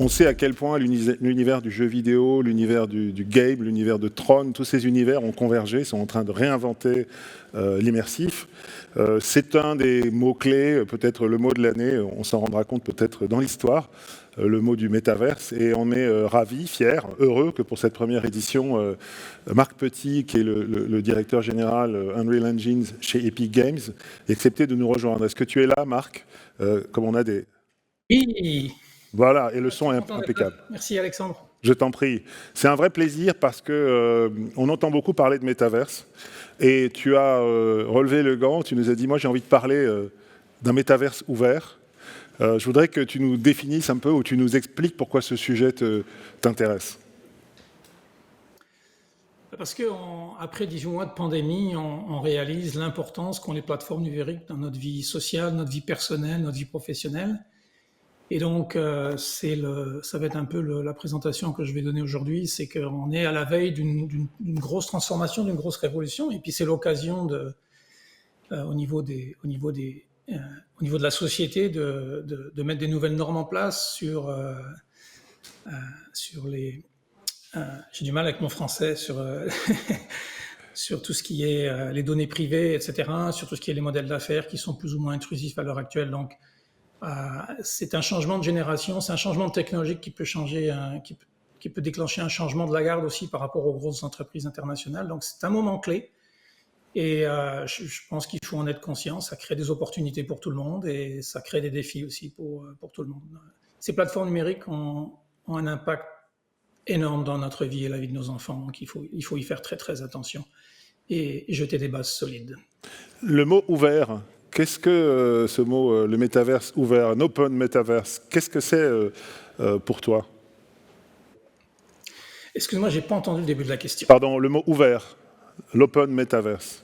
On sait à quel point l'univers du jeu vidéo, l'univers du game, l'univers de Tron, tous ces univers ont convergé, sont en train de réinventer l'immersif. C'est un des mots-clés, peut-être le mot de l'année, on s'en rendra compte peut-être dans l'histoire, le mot du métaverse, et on est ravis, fiers, heureux que pour cette première édition, Marc Petit, qui est le directeur général Unreal Engine chez Epic Games, ait accepté de nous rejoindre. Est-ce que tu es là, Marc? Comme on a des... Oui. Voilà, et le son est impeccable. Merci Alexandre. Je t'en prie. C'est un vrai plaisir parce que on entend beaucoup parler de métaverse, et tu as relevé le gant, tu nous as dit, moi j'ai envie de parler d'un métaverse ouvert. Je voudrais que tu nous définisses un peu ou tu nous expliques pourquoi ce sujet t'intéresse. Parce qu'après 18 mois de pandémie, on réalise l'importance qu'ont les plateformes numériques dans notre vie sociale, notre vie personnelle, notre vie professionnelle. Et donc, ça va être un peu la présentation que je vais donner aujourd'hui, c'est qu'on est à la veille d'une grosse transformation, d'une grosse révolution, et puis c'est l'occasion au niveau de la société de mettre des nouvelles normes en place sur les... j'ai du mal avec mon français sur tout ce qui est les données privées, etc., sur tout ce qui est les modèles d'affaires qui sont plus ou moins intrusifs à l'heure actuelle. Donc, c'est un changement de génération, c'est un changement de technologie qui peut changer, qui peut déclencher un changement de la garde aussi par rapport aux grosses entreprises internationales. Donc, c'est un moment clé. Et je pense qu'il faut en être conscient. Ça crée des opportunités pour tout le monde et ça crée des défis aussi pour tout le monde. Ces plateformes numériques ont un impact énorme dans notre vie et la vie de nos enfants. Donc, il faut y faire très, très attention et jeter des bases solides. Le mot ouvert, qu'est-ce que ce mot, le métaverse ouvert, un open metaverse, qu'est-ce que c'est pour toi? Excuse-moi, j'ai pas entendu le début de la question. Pardon, le mot ouvert, l'open metaverse.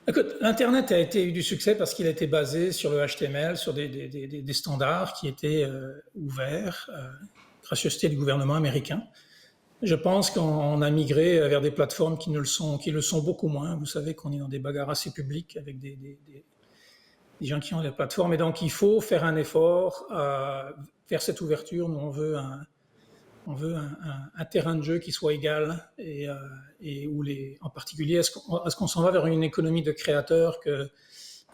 Écoute, l'Internet a eu du succès parce qu'il a été basé sur le HTML, sur des standards qui étaient ouverts, gracieuseté du gouvernement américain. Je pense qu'on a migré vers des plateformes qui le sont beaucoup moins. Vous savez qu'on est dans des bagarres assez publiques avec des gens qui ont des plateformes. Et donc, il faut faire un effort vers cette ouverture. Nous, on veut un terrain de jeu qui soit égal et où en particulier, est-ce qu'on s'en va vers une économie de créateurs, que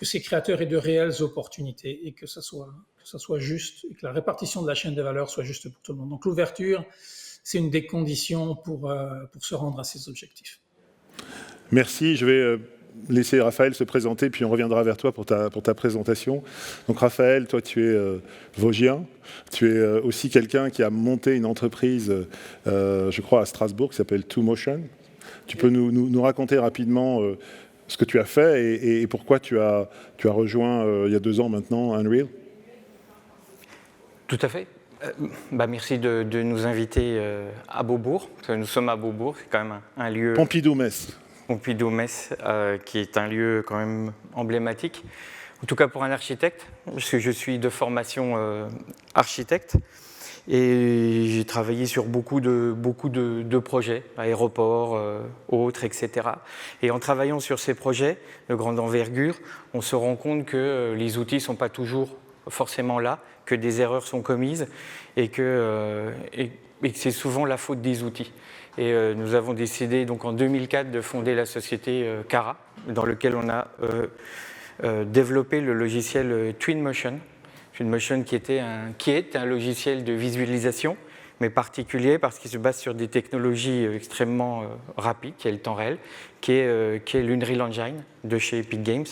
ces créateurs aient de réelles opportunités et que ça soit juste et que la répartition de la chaîne de valeur soit juste pour tout le monde. Donc, l'ouverture, c'est une des conditions pour se rendre à ces objectifs. Merci. Je vais laisser Raphaël se présenter, puis on reviendra vers toi pour ta présentation. Donc Raphaël, toi tu es vosgien, tu es aussi quelqu'un qui a monté une entreprise, je crois à Strasbourg, qui s'appelle 2Motion. Tu peux nous raconter rapidement ce que tu as fait et pourquoi tu as rejoint il y a 2 ans maintenant Unreal? Tout à fait. Merci de nous inviter à Beaubourg. Nous sommes à Beaubourg, c'est quand même un lieu... Pompidou-Metz. Pompidou-Metz, qui est un lieu quand même emblématique, en tout cas pour un architecte, parce que je suis de formation architecte, et j'ai travaillé sur beaucoup de projets, aéroports, autres, etc. Et en travaillant sur ces projets de grande envergure, on se rend compte que les outils ne sont pas toujours forcément là, que des erreurs sont commises, et que c'est souvent la faute des outils. Et nous avons décidé donc en 2004 de fonder la société Cara, dans laquelle on a développé le logiciel Twinmotion. Twinmotion qui est un logiciel de visualisation, mais particulier parce qu'il se base sur des technologies extrêmement rapides, qui est le temps réel, qui est l'Unreal Engine de chez Epic Games.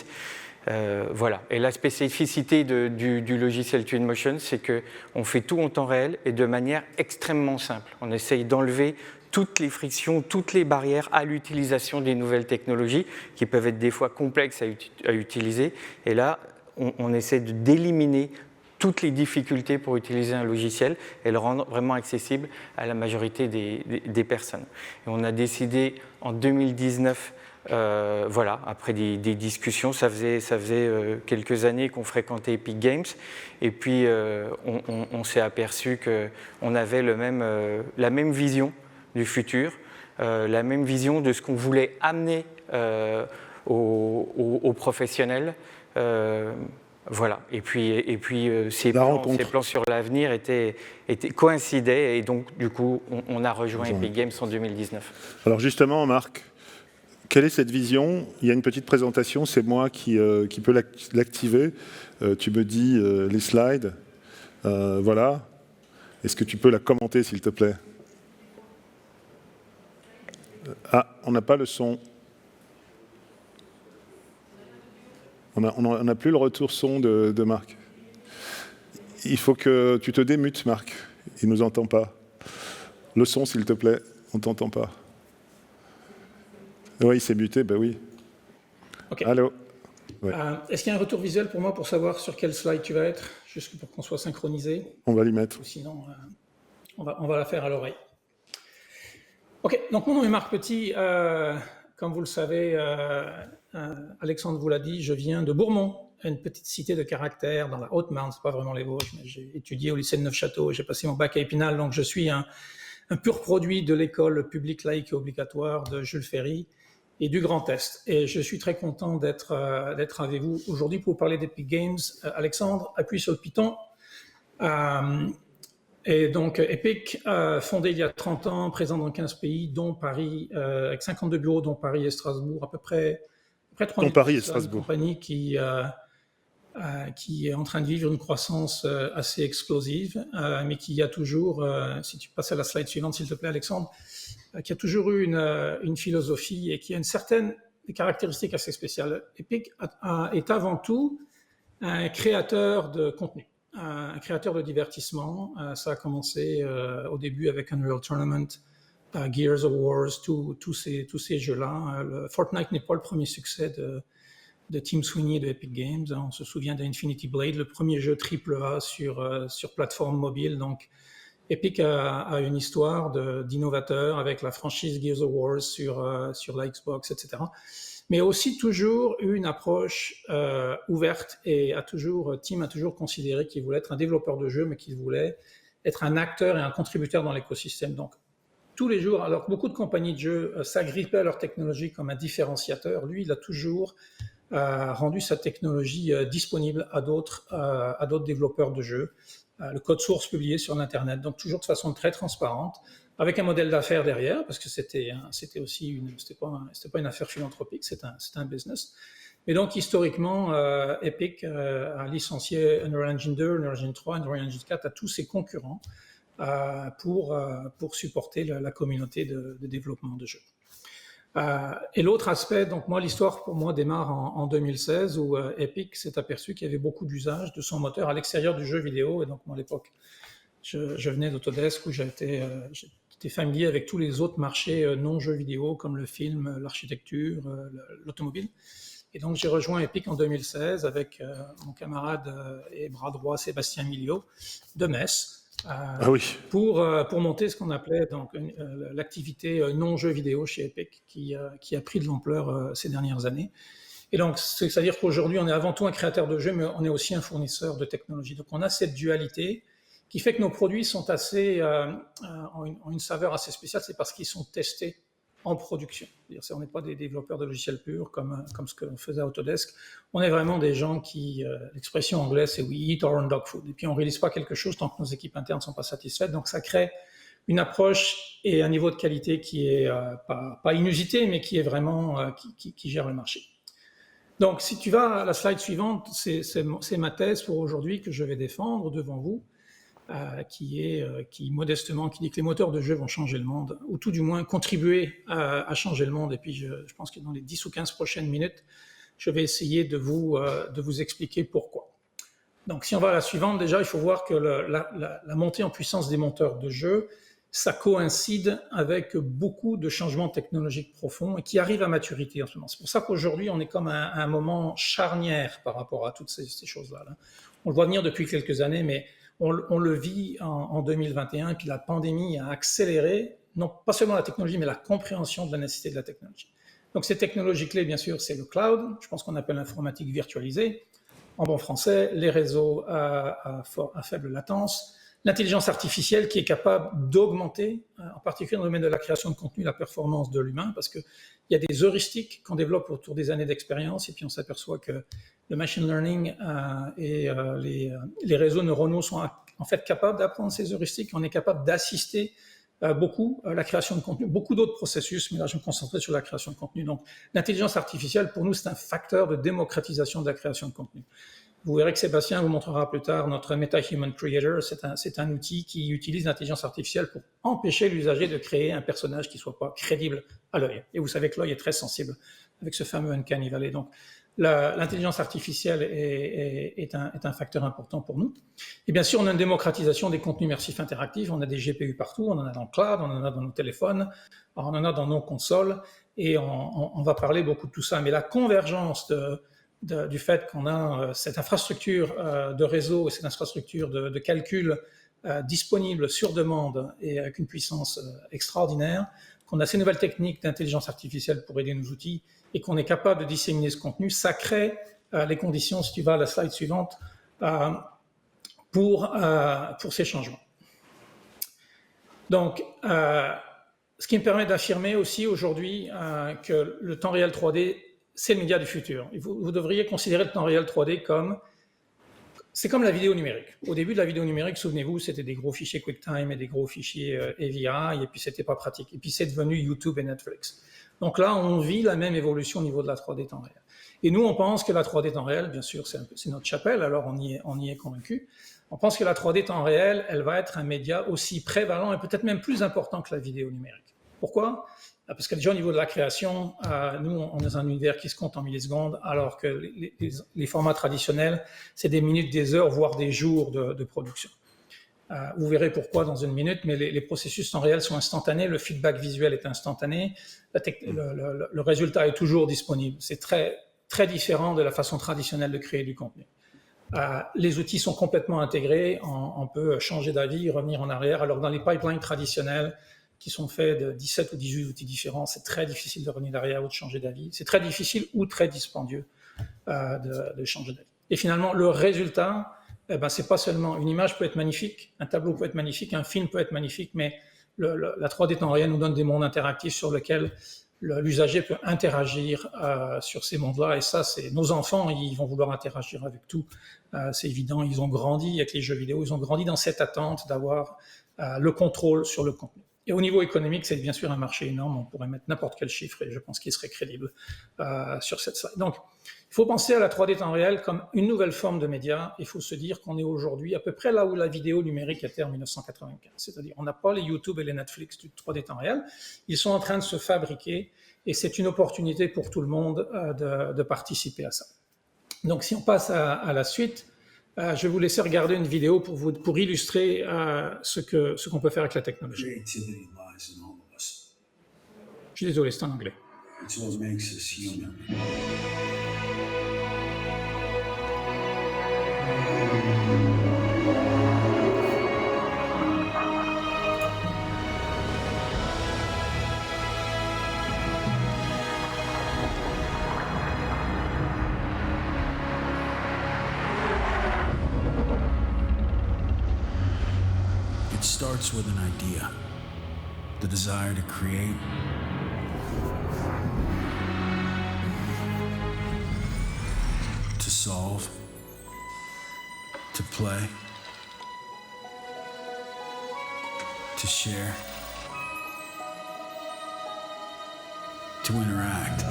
Voilà. Et la spécificité du logiciel Twinmotion, c'est qu'on fait tout en temps réel et de manière extrêmement simple. On essaye d'enlever toutes les frictions, toutes les barrières à l'utilisation des nouvelles technologies qui peuvent être des fois complexes à utiliser. Et là, on essaie d'éliminer toutes les difficultés pour utiliser un logiciel et le rendre vraiment accessible à la majorité des personnes. Et on a décidé en 2019, voilà, après des discussions, ça faisait quelques années qu'on fréquentait Epic Games, et puis on s'est aperçu qu'on avait la même vision du futur, la même vision de ce qu'on voulait amener aux professionnels, Voilà, et puis ces rencontre. plans sur l'avenir coïncidaient, et donc du coup on a rejoint Epic Games en 2019. Alors justement, Marc, quelle est cette vision? Il y a une petite présentation, c'est moi qui peux l'activer. Tu me dis les slides. Voilà. Est-ce que tu peux la commenter, s'il te plaît? Ah, on n'a pas le son. On n'a plus le retour son de Marc. Il faut que tu te démutes, Marc. Il ne nous entend pas. Le son, s'il te plaît. On ne t'entend pas. Oui, il s'est muté, ben oui. Okay. Allô? Ouais. Est-ce qu'il y a un retour visuel pour moi pour savoir sur quel slide tu vas être, juste pour qu'on soit synchronisé? On va l'y mettre. Ou sinon, on va la faire à l'oreille. Ok, donc mon nom est Marc Petit. Comme vous le savez, Alexandre vous l'a dit, je viens de Bourmont, une petite cité de caractère dans la Haute-Marne, c'est pas vraiment les Vosges, mais j'ai étudié au lycée de Neufchâteau, j'ai passé mon bac à Épinal, donc je suis un pur produit de l'école publique laïque et obligatoire de Jules Ferry et du Grand Est. Et je suis très content d'être avec vous aujourd'hui pour vous parler d'Epic Games. Alexandre, appuie sur le piton. Et donc, Epic, fondé il y a 30 ans, présent dans 15 pays, dont Paris, avec 52 bureaux, dont Paris et Strasbourg, à peu près 3 000 Paris et Strasbourg. Une compagnie qui est en train de vivre une croissance assez explosive, mais qui a toujours, si tu passes à la slide suivante, s'il te plaît, Alexandre, qui a toujours eu une philosophie et qui a une certaine caractéristique assez spéciale. Epic est avant tout un créateur de contenu. Un créateur de divertissement. Ça a commencé au début avec Unreal Tournament, Gears of Wars, tous ces jeux-là. Fortnite n'est pas le premier succès de Tim Sweeney et de Epic Games. On se souvient d'Infinity Blade, le premier jeu AAA sur plateforme mobile. Donc, Epic a une histoire d'innovateur avec la franchise Gears of War sur la Xbox, etc. Mais aussi toujours eu une approche ouverte et Tim a toujours considéré qu'il voulait être un développeur de jeux, mais qu'il voulait être un acteur et un contributeur dans l'écosystème. Donc, tous les jours, alors que beaucoup de compagnies de jeux s'agrippaient à leur technologie comme un différenciateur, lui, il a toujours rendu sa technologie disponible à d'autres développeurs de jeux. Le code source publié sur l'Internet, donc toujours de façon très transparente, avec un modèle d'affaires derrière, parce que c'était pas une affaire philanthropique, c'est un business. Et donc, historiquement, Epic a licencié Unreal Engine 2, Unreal Engine 3, Unreal Engine 4 à tous ses concurrents pour supporter la communauté de développement de jeux. Et l'autre aspect, donc moi, l'histoire pour moi démarre en 2016 où Epic s'est aperçu qu'il y avait beaucoup d'usage de son moteur à l'extérieur du jeu vidéo. Et donc, moi, à l'époque, je venais d'Autodesk où j'étais familier avec tous les autres marchés non jeux vidéo comme le film, l'architecture, l'automobile. Et donc, j'ai rejoint Epic en 2016 avec mon camarade et bras droit Sébastien Miliot de Metz. Pour monter ce qu'on appelait donc l'activité non-jeu vidéo chez Epic, qui a pris de l'ampleur ces dernières années. Et donc, c'est-à-dire qu'aujourd'hui, on est avant tout un créateur de jeux, mais on est aussi un fournisseur de technologie. Donc, on a cette dualité qui fait que nos produits sont ont une saveur assez spéciale, c'est parce qu'ils sont testés en production. C'est-à-dire, on n'est pas des développeurs de logiciels purs comme ce que l'on faisait à Autodesk. On est vraiment des gens qui, l'expression anglaise, c'est « we eat our own dog food ». Et puis, on ne réalise pas quelque chose tant que nos équipes internes ne sont pas satisfaites. Donc, ça crée une approche et un niveau de qualité qui est pas inusité, mais qui est vraiment qui gère le marché. Donc, si tu vas à la slide suivante, c'est ma thèse pour aujourd'hui que je vais défendre devant vous. Qui modestement dit que les moteurs de jeu vont changer le monde, ou tout du moins contribuer à changer le monde. Et puis je pense que dans les 10 ou 15 prochaines minutes, je vais essayer de vous expliquer pourquoi. Donc si on va à la suivante, déjà il faut voir que la montée en puissance des moteurs de jeu, ça coïncide avec beaucoup de changements technologiques profonds et qui arrivent à maturité en ce moment. C'est pour ça qu'aujourd'hui on est comme à un moment charnière par rapport à toutes ces choses-là. On le voit venir depuis quelques années, mais on le vit en 2021, et puis la pandémie a accéléré, non pas seulement la technologie, mais la compréhension de la nécessité de la technologie. Donc ces technologies clés, bien sûr, c'est le cloud, je pense qu'on appelle l'informatique virtualisée, en bon français, les réseaux à faible latence, l'intelligence artificielle qui est capable d'augmenter, en particulier dans le domaine de la création de contenu, la performance de l'humain, parce qu'il y a des heuristiques qu'on développe autour des années d'expérience, et puis on s'aperçoit que le machine learning et les réseaux neuronaux sont en fait capables d'apprendre ces heuristiques. On est capable d'assister beaucoup la création de contenu, beaucoup d'autres processus, mais là je vais me concentrer sur la création de contenu. Donc l'intelligence artificielle, pour nous, c'est un facteur de démocratisation de la création de contenu. Vous verrez que Sébastien vous montrera plus tard notre MetaHuman Creator. C'est un outil qui utilise l'intelligence artificielle pour empêcher l'usager de créer un personnage qui ne soit pas crédible à l'œil. Et vous savez que l'œil est très sensible avec ce fameux Uncanny Valley. Donc l'intelligence artificielle est un facteur important pour nous. Et bien sûr, on a une démocratisation des contenus immersifs interactifs. On a des GPU partout, on en a dans le cloud, on en a dans nos téléphones, on en a dans nos consoles, et on va parler beaucoup de tout ça. Mais la convergence du fait qu'on a cette infrastructure de réseau et cette infrastructure de calcul disponible sur demande et avec une puissance extraordinaire, qu'on a ces nouvelles techniques d'intelligence artificielle pour aider nos outils et qu'on est capable de disséminer ce contenu, ça crée les conditions, si tu vas à la slide suivante, pour ces changements. Donc, ce qui me permet d'affirmer aussi aujourd'hui que le temps réel 3D, c'est le média du futur. Vous devriez considérer le temps réel 3D comme... C'est comme la vidéo numérique. Au début de la vidéo numérique, souvenez-vous, c'était des gros fichiers QuickTime et des gros fichiers AVI, et puis c'était pas pratique. Et puis c'est devenu YouTube et Netflix. Donc là, on vit la même évolution au niveau de la 3D temps réel. Et nous, on pense que la 3D temps réel, bien sûr, c'est notre chapelle, alors on y est convaincu. On pense que la 3D temps réel, elle va être un média aussi prévalent et peut-être même plus important que la vidéo numérique. Pourquoi ? Parce que déjà au niveau de la création, nous, on est dans un univers qui se compte en millisecondes, alors que les formats traditionnels, c'est des minutes, des heures, voire des jours de production. Vous verrez pourquoi dans une minute, mais les processus temps réel sont instantanés, le feedback visuel est instantané, le résultat est toujours disponible. C'est très, très différent de la façon traditionnelle de créer du contenu. Les outils sont complètement intégrés, on peut changer d'avis, revenir en arrière, alors dans les pipelines traditionnels, qui sont faits de 17 ou 18 outils différents, c'est très difficile de revenir derrière ou de changer d'avis. C'est très difficile ou très dispendieux de changer d'avis. Et finalement, le résultat, c'est pas seulement une image peut être magnifique, un tableau peut être magnifique, un film peut être magnifique, mais la 3D temps réel nous donne des mondes interactifs sur lesquels l'usager peut interagir sur ces mondes-là. Et ça, c'est nos enfants, ils vont vouloir interagir avec tout. C'est évident, ils ont grandi avec les jeux vidéo, ils ont grandi dans cette attente d'avoir le contrôle sur le contenu. Et au niveau économique, c'est bien sûr un marché énorme. On pourrait mettre n'importe quel chiffre et je pense qu'il serait crédible sur cette slide. Donc, il faut penser à la 3D temps réel comme une nouvelle forme de média. Il faut se dire qu'on est aujourd'hui à peu près là où la vidéo numérique était en 1995. C'est-à-dire, on n'a pas les YouTube et les Netflix du 3D temps réel. Ils sont en train de se fabriquer et c'est une opportunité pour tout le monde de participer à ça. Donc, si on passe à la suite, je vais vous laisser regarder une vidéo pour illustrer ce qu'on peut faire avec la technologie. Je suis désolé, c'est en anglais. It's what makes us human. It starts with an idea, the desire to create, to solve, to play, to share, to interact.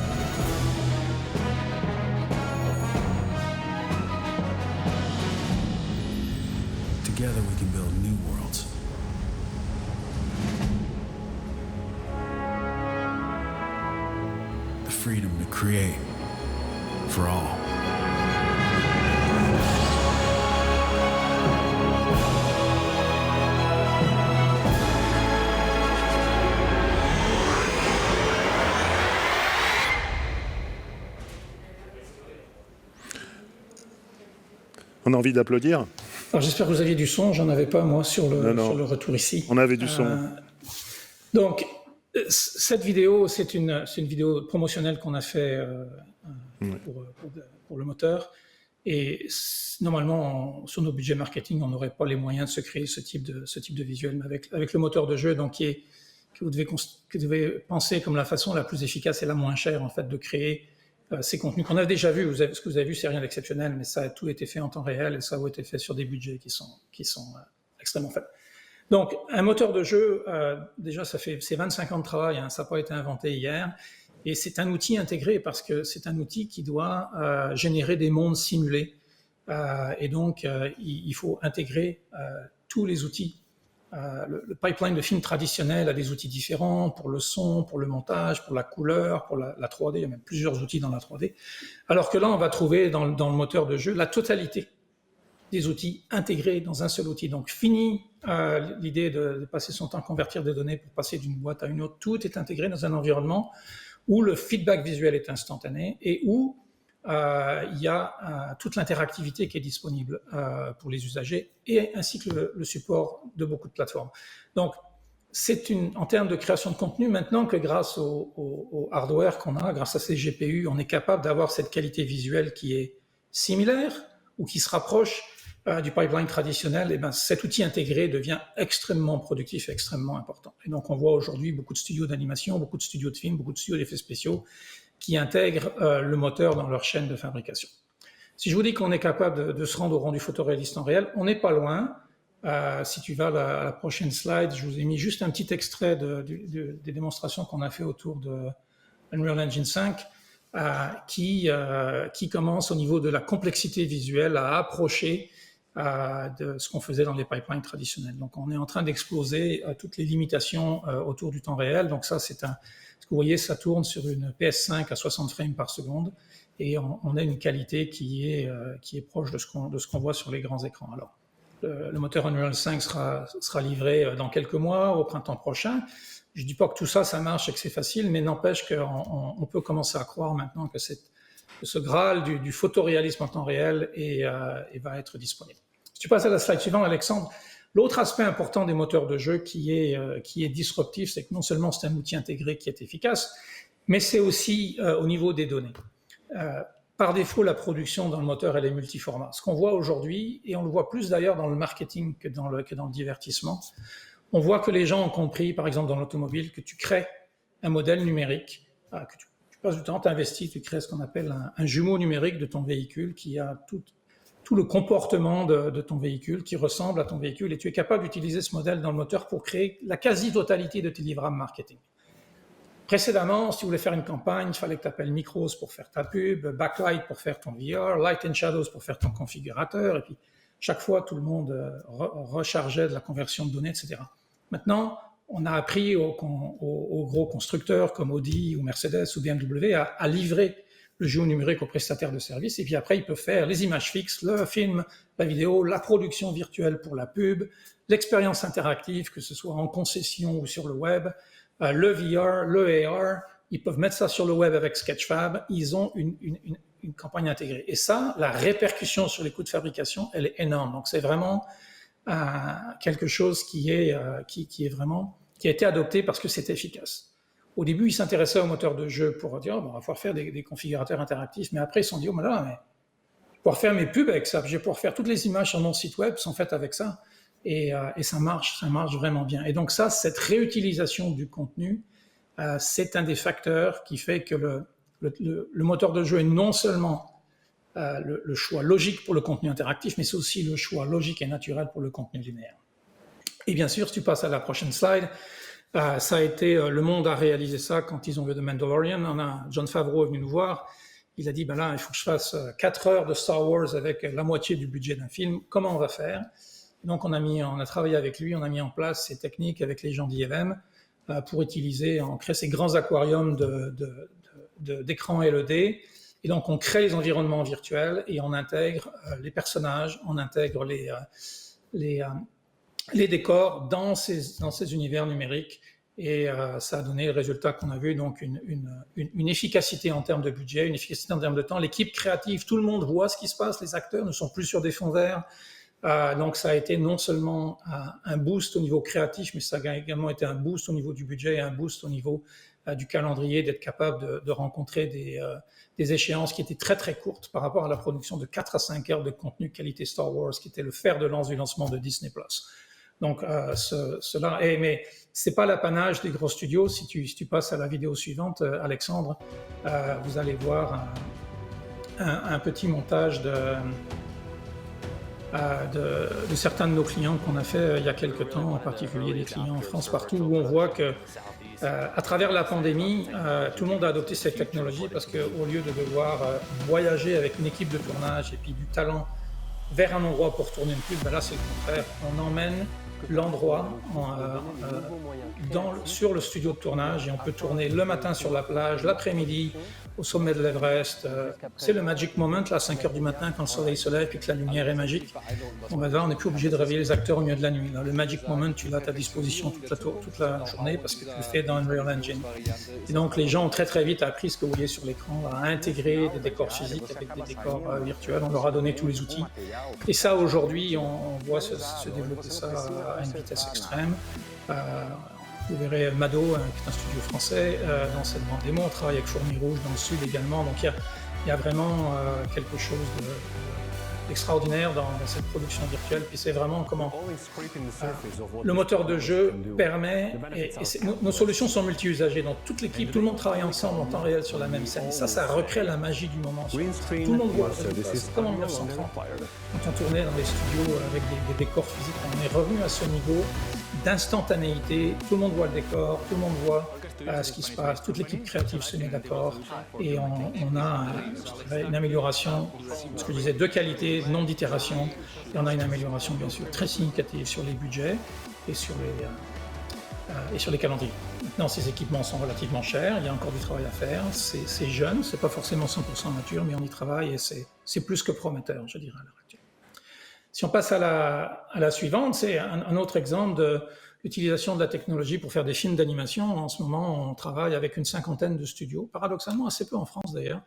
Together we can build new worlds. The freedom to create for all. On a envie d'applaudir. Alors j'espère que vous aviez du son, j'en avais pas moi sur le retour ici. On avait du son. Donc cette vidéo, c'est une vidéo promotionnelle qu'on a fait pour le moteur. Et normalement, sur nos budgets marketing, on n'aurait pas les moyens de se créer ce type de visuel. Mais avec le moteur de jeu, donc que vous devez penser comme la façon la plus efficace et la moins chère en fait de créer ces contenus qu'on a déjà vus. Ce que vous avez vu, c'est rien d'exceptionnel, mais ça a tout été fait en temps réel et ça a été fait sur des budgets qui sont extrêmement faibles. Donc, un moteur de jeu, déjà, c'est 25 ans de travail, hein, ça n'a pas été inventé hier. Et c'est un outil intégré parce que c'est un outil qui doit générer des mondes simulés. Et donc, il faut intégrer tous les outils. Le pipeline de film traditionnel a des outils différents pour le son, pour le montage, pour la couleur, pour la 3D. Il y a même plusieurs outils dans la 3D. Alors que là, on va trouver dans le moteur de jeu la totalité des outils intégrés dans un seul outil. Donc, fini l'idée de passer son temps à convertir des données pour passer d'une boîte à une autre. Tout est intégré dans un environnement où le feedback visuel est instantané et où il y a toute l'interactivité qui est disponible pour les usagers et ainsi que le support de beaucoup de plateformes. Donc, en termes de création de contenu, maintenant que grâce au hardware qu'on a, grâce à ces GPU, on est capable d'avoir cette qualité visuelle qui est similaire ou qui se rapproche du pipeline traditionnel, et ben cet outil intégré devient extrêmement productif et extrêmement important. Et donc, on voit aujourd'hui beaucoup de studios d'animation, beaucoup de studios de films, beaucoup de studios d'effets spéciaux qui intègrent le moteur dans leur chaîne de fabrication. Si je vous dis qu'on est capable de se rendre au rendu photoréaliste en réel, on n'est pas loin. Si tu vas à la prochaine slide, je vous ai mis juste un petit extrait des démonstrations qu'on a fait autour de Unreal Engine 5 qui commence au niveau de la complexité visuelle à approcher de ce qu'on faisait dans les pipelines traditionnels. Donc, on est en train d'exploser toutes les limitations autour du temps réel. Donc, ça, ce que vous voyez, ça tourne sur une PS5 à 60 frames par seconde et on a une qualité qui est proche de ce qu'on voit sur les grands écrans. Alors, le moteur Unreal 5 sera livré dans quelques mois, au printemps prochain. Je ne dis pas que tout ça marche et que c'est facile, mais n'empêche qu'on peut commencer à croire maintenant que ce Graal du photoréalisme en temps réel va être disponible. Si tu passes à la slide suivante, Alexandre, l'autre aspect important des moteurs de jeu qui est disruptif, c'est que non seulement c'est un outil intégré qui est efficace, mais c'est aussi au niveau des données. Par défaut, la production dans le moteur, elle est multiformat. Ce qu'on voit aujourd'hui, et on le voit plus d'ailleurs dans le marketing que dans le divertissement, on voit que les gens ont compris, par exemple dans l'automobile, que tu crées un modèle numérique, que tu passes du temps, tu investis, tu crées ce qu'on appelle un jumeau numérique de ton véhicule qui a tout le comportement de ton véhicule, qui ressemble à ton véhicule, et tu es capable d'utiliser ce modèle dans le moteur pour créer la quasi-totalité de tes livrables marketing. Précédemment, si tu voulais faire une campagne, il fallait que tu appelles Micros pour faire ta pub, Backlight pour faire ton VR, Light and Shadows pour faire ton configurateur, et puis chaque fois, tout le monde rechargeait de la conversion de données, etc. Maintenant, on a appris aux gros constructeurs comme Audi ou Mercedes ou BMW à livrer le jumeau numérique aux prestataires de services, et puis après, ils peuvent faire les images fixes, le film, la vidéo, la production virtuelle pour la pub, l'expérience interactive, que ce soit en concession ou sur le web, le VR, le AR, ils peuvent mettre ça sur le web avec Sketchfab, ils ont une campagne intégrée. Et ça, la répercussion sur les coûts de fabrication, elle est énorme. Donc, c'est vraiment quelque chose qui a été adopté parce que c'est efficace. Au début, ils s'intéressaient au moteur de jeu pour dire, on va pouvoir faire des configurateurs interactifs, mais après, ils se sont dit, mais je vais pouvoir faire mes pubs avec ça, je vais pouvoir faire toutes les images sur mon site web sont faites avec ça, et ça marche vraiment bien. Et donc ça, cette réutilisation du contenu, c'est un des facteurs qui fait que le moteur de jeu est non seulement le choix logique pour le contenu interactif, mais c'est aussi le choix logique et naturel pour le contenu linéaire. Et bien sûr, si tu passes à la prochaine slide, ça a été, le monde a réalisé ça quand ils ont vu The Mandalorian. Jon Favreau est venu nous voir, il a dit, là, il faut que je fasse 4 heures de Star Wars avec la moitié du budget d'un film, comment on va faire? Et donc on a travaillé avec lui, on a mis en place ces techniques avec les gens d'IFM pour on crée ces grands aquariums d'écran LED, et donc on crée les environnements virtuels et on intègre les personnages, on intègre les décors dans ces univers numériques, et ça a donné le résultat qu'on a vu, donc une efficacité en termes de budget, une efficacité en termes de temps. L'équipe créative, tout le monde voit ce qui se passe, les acteurs ne sont plus sur des fonds verts, donc ça a été non seulement un boost au niveau créatif, mais ça a également été un boost au niveau du budget et un boost au niveau du calendrier, d'être capable de rencontrer des échéances qui étaient très très courtes par rapport à la production de 4 à 5 heures de contenu qualité Star Wars, qui était le fer de lance du lancement de Disney+. Donc, mais c'est pas l'apanage des gros studios. Si tu passes à la vidéo suivante, Alexandre, vous allez voir un petit montage de certains de nos clients qu'on a fait il y a quelques temps, en particulier des clients en France partout, où on voit que à travers la pandémie, tout le monde a adopté cette technologie parce qu'au lieu de devoir voyager avec une équipe de tournage et puis du talent vers un endroit pour tourner une pub, ben là c'est le contraire. On emmène l'endroit sur le studio de tournage et on peut tourner le matin sur la plage, l'après-midi au sommet de l'Everest. C'est le magic moment, là, à 5 h du matin, quand le soleil se lève et que la lumière est magique. Bon, ben là, on n'est plus obligé de réveiller les acteurs au milieu de la nuit. Là, le magic moment, tu l'as à ta disposition toute la journée parce que tu le fais dans Unreal Engine. Et donc, les gens ont très très vite appris ce que vous voyez sur l'écran, à intégrer des décors physiques avec des décors virtuels. On leur a donné tous les outils. Et ça, aujourd'hui, on voit se développer ça à une vitesse extrême. Vous verrez Mado, qui est un studio français, dans cette bande démo. On travaille avec Fourmi Rouge dans le sud également. Donc il y a vraiment quelque chose d'extraordinaire dans cette production virtuelle. Puis c'est vraiment comment le moteur de jeu permet, et nos solutions sont multi-usagers. Donc toute l'équipe, tout le monde travaille ensemble en temps réel sur la même scène. Et ça recrée la magie du moment. Tout le monde voit. C'est comme en 1930, quand on tournait dans les studios avec des décors physiques. On est revenu à ce niveau d'instantanéité, tout le monde voit le décor, tout le monde voit ce qui se passe, toute l'équipe créative se met d'accord et on a une amélioration, ce que je disais, de qualité, non d'itération, et on a une amélioration bien sûr très significative sur les budgets et sur les calendriers. Maintenant, ces équipements sont relativement chers, il y a encore du travail à faire, c'est jeune, c'est pas forcément 100% mature, mais on y travaille et c'est plus que prometteur, je dirais, à l'heure actuelle. Si on passe à la suivante, c'est un autre exemple de l'utilisation de la technologie pour faire des films d'animation. En ce moment, on travaille avec une 50aine de studios, paradoxalement assez peu en France d'ailleurs,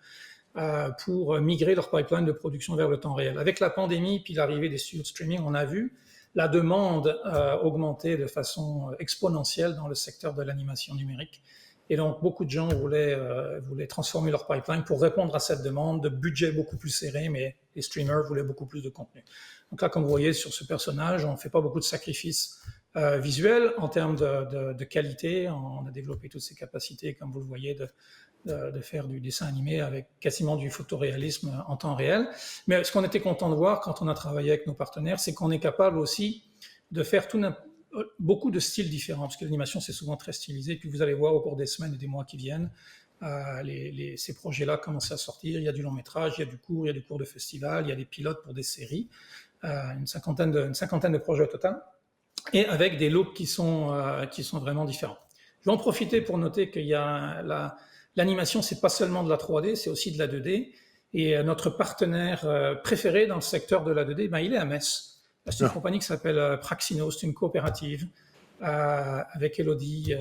pour migrer leur pipeline de production vers le temps réel. Avec la pandémie puis l'arrivée des studios de streaming, on a vu la demande augmenter de façon exponentielle dans le secteur de l'animation numérique. Et donc, beaucoup de gens voulaient transformer leur pipeline pour répondre à cette demande de budget beaucoup plus serré, mais les streamers voulaient beaucoup plus de contenu. Donc là, comme vous voyez sur ce personnage, on ne fait pas beaucoup de sacrifices visuels en termes de qualité. On a développé toutes ces capacités, comme vous le voyez, de faire du dessin animé avec quasiment du photoréalisme en temps réel. Mais ce qu'on était content de voir quand on a travaillé avec nos partenaires, c'est qu'on est capable aussi de faire beaucoup de styles différents, parce que l'animation, c'est souvent très stylisé. Puis vous allez voir au cours des semaines et des mois qui viennent, ces projets-là commencent à sortir. Il y a du long métrage, il y a du court, il y a du cours de festival, il y a des pilotes pour des séries, une cinquantaine de projets au total, et avec des looks qui sont vraiment différents. Je vais en profiter pour noter qu'il y a l'animation, c'est pas seulement de la 3D, c'est aussi de la 2D. Et notre partenaire préféré dans le secteur de la 2D, il est à Metz. C'est une compagnie qui s'appelle Praxino, c'est une coopérative avec Elodie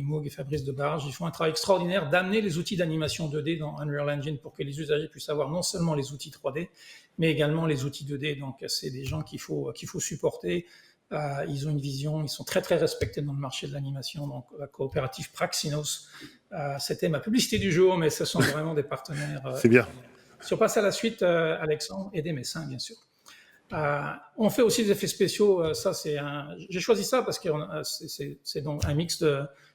Moog et Fabrice Debarge. Ils font un travail extraordinaire d'amener les outils d'animation 2D dans Unreal Engine pour que les usagers puissent avoir non seulement les outils 3D, mais également les outils 2D. Donc, c'est des gens qu'il faut supporter. Ils ont une vision, ils sont très très respectés dans le marché de l'animation. Donc, la coopérative Praxinos, c'était ma publicité du jour, mais ce sont vraiment des partenaires. C'est bien. Si on passe à la suite, Alexandre, et des Messins, bien sûr. On fait aussi des effets spéciaux. J'ai choisi ça parce que c'est donc un mix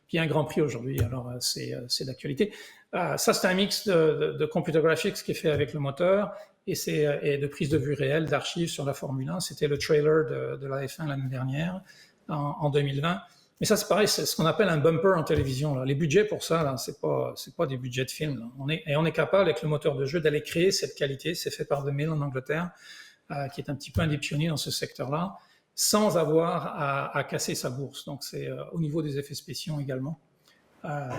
puis un Grand Prix aujourd'hui. Alors c'est d'actualité. Ça c'est un mix de computer graphics qui est fait avec le moteur et de prise de vue réelle d'archives sur la Formule 1. C'était le trailer de la F1 l'année dernière en 2020. Mais ça c'est pareil, c'est ce qu'on appelle un bumper en télévision. Là. Les budgets pour ça, là, c'est pas des budgets de film. Là. On est capable avec le moteur de jeu d'aller créer cette qualité. C'est fait par The Mill en Angleterre. Qui est un petit peu un des pionniers dans ce secteur-là, sans avoir à casser sa bourse. Donc, c'est au niveau des effets spéciaux également,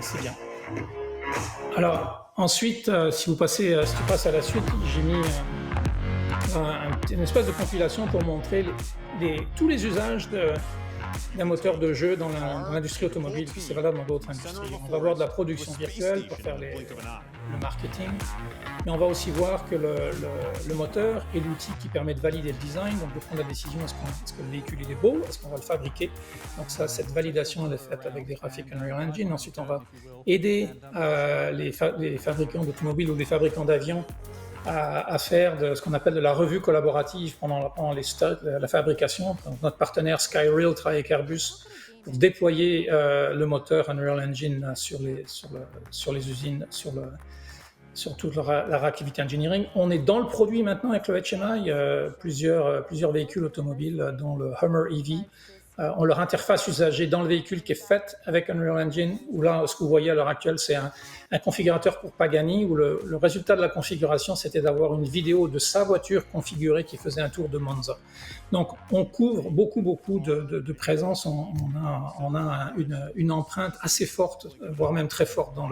c'est bien. Alors, ensuite, si tu passes à la suite, j'ai mis une espèce de compilation pour montrer tous les usages d'un moteur de jeu dans l'industrie automobile, puis c'est valable dans d'autres industries. On va voir de la production virtuelle pour faire le marketing, mais on va aussi voir que le moteur est l'outil qui permet de valider le design, donc de prendre la décision est-ce que le véhicule il est beau, est-ce qu'on va le fabriquer. Donc ça, cette validation elle est faite avec des graphiques Unreal Engine. Ensuite, on va aider les fabricants d'automobiles ou les fabricants d'avions à faire de ce qu'on appelle de la revue collaborative pendant la fabrication. Donc, notre partenaire Skyrail travaille avec Airbus pour déployer le moteur Unreal Engine sur les usines, sur toute la Activity Engineering. On est dans le produit maintenant avec le HMI, plusieurs véhicules automobiles, dont le Hummer EV. On leur interface usagée dans le véhicule qui est faite avec Unreal Engine, où là, ce que vous voyez à l'heure actuelle, c'est un configurateur pour Pagani, où le résultat de la configuration, c'était d'avoir une vidéo de sa voiture configurée qui faisait un tour de Monza. Donc, on couvre beaucoup de présence, on a une empreinte assez forte, voire même très forte dans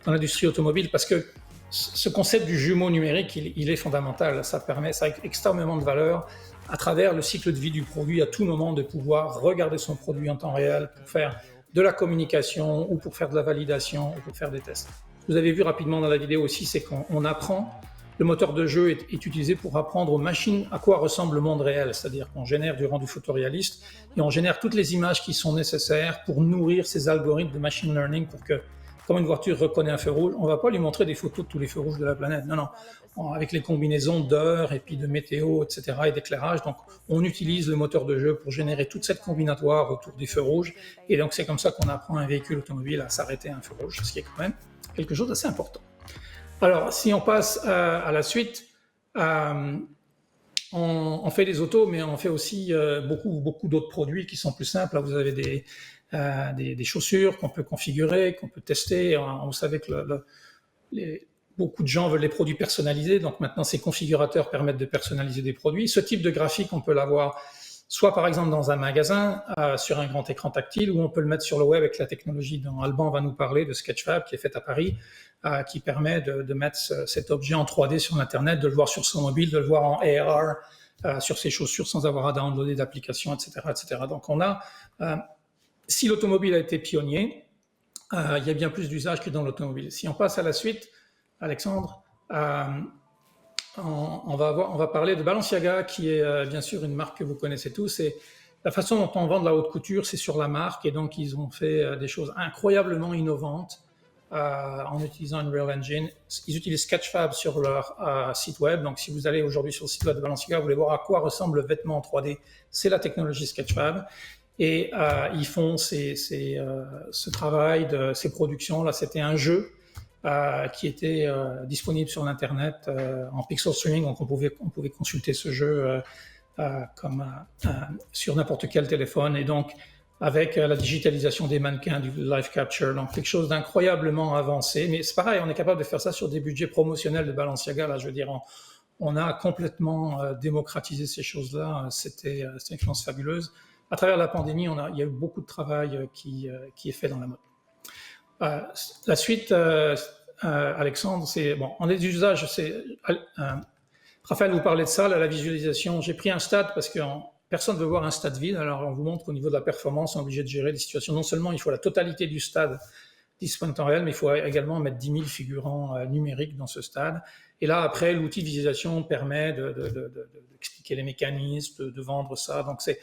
l'industrie automobile, parce que ce concept du jumeau numérique, il est fondamental. Ça a extrêmement de valeur à travers le cycle de vie du produit, à tout moment de pouvoir regarder son produit en temps réel pour faire de la communication ou pour faire de la validation ou pour faire des tests. Ce que vous avez vu rapidement dans la vidéo aussi, c'est qu'on apprend. Le moteur de jeu est utilisé pour apprendre aux machines à quoi ressemble le monde réel, c'est-à-dire qu'on génère du rendu photoréaliste et on génère toutes les images qui sont nécessaires pour nourrir ces algorithmes de machine learning pour que, comme une voiture reconnaît un feu rouge, on ne va pas lui montrer des photos de tous les feux rouges de la planète. Non. Avec les combinaisons d'heures et puis de météo, etc. et d'éclairage. Donc, on utilise le moteur de jeu pour générer toute cette combinatoire autour des feux rouges. Et donc, c'est comme ça qu'on apprend un véhicule automobile à s'arrêter à un feu rouge, ce qui est quand même quelque chose d'assez important. Alors, si on passe à la suite, on fait des autos, mais on fait aussi beaucoup d'autres produits qui sont plus simples. Là, vous avez des chaussures qu'on peut configurer, qu'on peut tester. Vous savez que beaucoup de gens veulent des produits personnalisés, donc maintenant ces configurateurs permettent de personnaliser des produits. Ce type de graphique, on peut l'avoir soit par exemple dans un magasin, sur un grand écran tactile, ou on peut le mettre sur le web avec la technologie dont Alban va nous parler, de Sketchfab, qui est faite à Paris, qui permet de mettre cet objet en 3D sur Internet, de le voir sur son mobile, de le voir en AR sur ses chaussures sans avoir à downloader d'applications, etc., etc. Donc on a, si l'automobile a été pionnier, il y a bien plus d'usages que dans l'automobile. Si on passe à la suite, Alexandre, on va parler de Balenciaga, qui est bien sûr une marque que vous connaissez tous. Et la façon dont on vend de la haute couture, c'est sur la marque. Et donc, ils ont fait des choses incroyablement innovantes en utilisant Unreal Engine. Ils utilisent Sketchfab sur leur site web. Donc, si vous allez aujourd'hui sur le site web de Balenciaga, vous voulez voir à quoi ressemble le vêtement en 3D. C'est la technologie Sketchfab. Et ils font ce travail de ces productions. Là, c'était un jeu qui était disponible sur l'internet en pixel streaming, donc on pouvait consulter ce jeu sur n'importe quel téléphone, et donc avec la digitalisation des mannequins, du live capture, donc quelque chose d'incroyablement avancé. Mais c'est pareil, on est capable de faire ça sur des budgets promotionnels de Balenciaga. Là, je veux dire, on a complètement démocratisé ces choses-là. C'était une expérience fabuleuse. À travers la pandémie, il y a eu beaucoup de travail qui est fait dans la mode. La suite, Alexandre, on est d'usage. Raphaël vous parlait de ça, la visualisation. J'ai pris un stade parce que personne ne veut voir un stade vide. Alors, on vous montre qu'au niveau de la performance, on est obligé de gérer des situations. Non seulement il faut la totalité du stade disponible en temps réel, mais il faut également mettre 10 000 figurants numériques dans ce stade. Et là, après, l'outil de visualisation permet d'expliquer les mécanismes, de vendre ça. Donc, c'est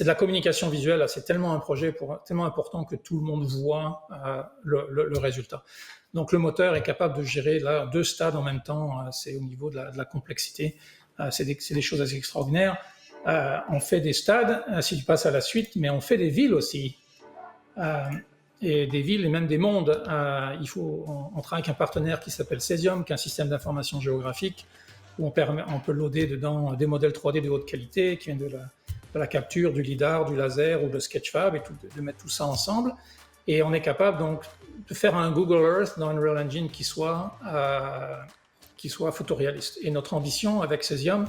de la communication visuelle. C'est tellement un projet tellement important que tout le monde voit le résultat. Donc, le moteur est capable de gérer deux stades en même temps. C'est au niveau de la complexité. C'est des choses assez extraordinaires. On fait des stades, si tu passes à la suite, mais on fait des villes aussi. Et des villes et même des mondes. On travaille avec un partenaire qui s'appelle Cesium, qui est un système d'information géographique, où on peut loader dedans des modèles 3D de haute qualité, qui viennent de la capture, du lidar, du laser ou de Sketchfab, et de mettre tout ça ensemble. Et on est capable donc de faire un Google Earth dans Unreal Engine qui soit photoréaliste. Et notre ambition avec Cesium,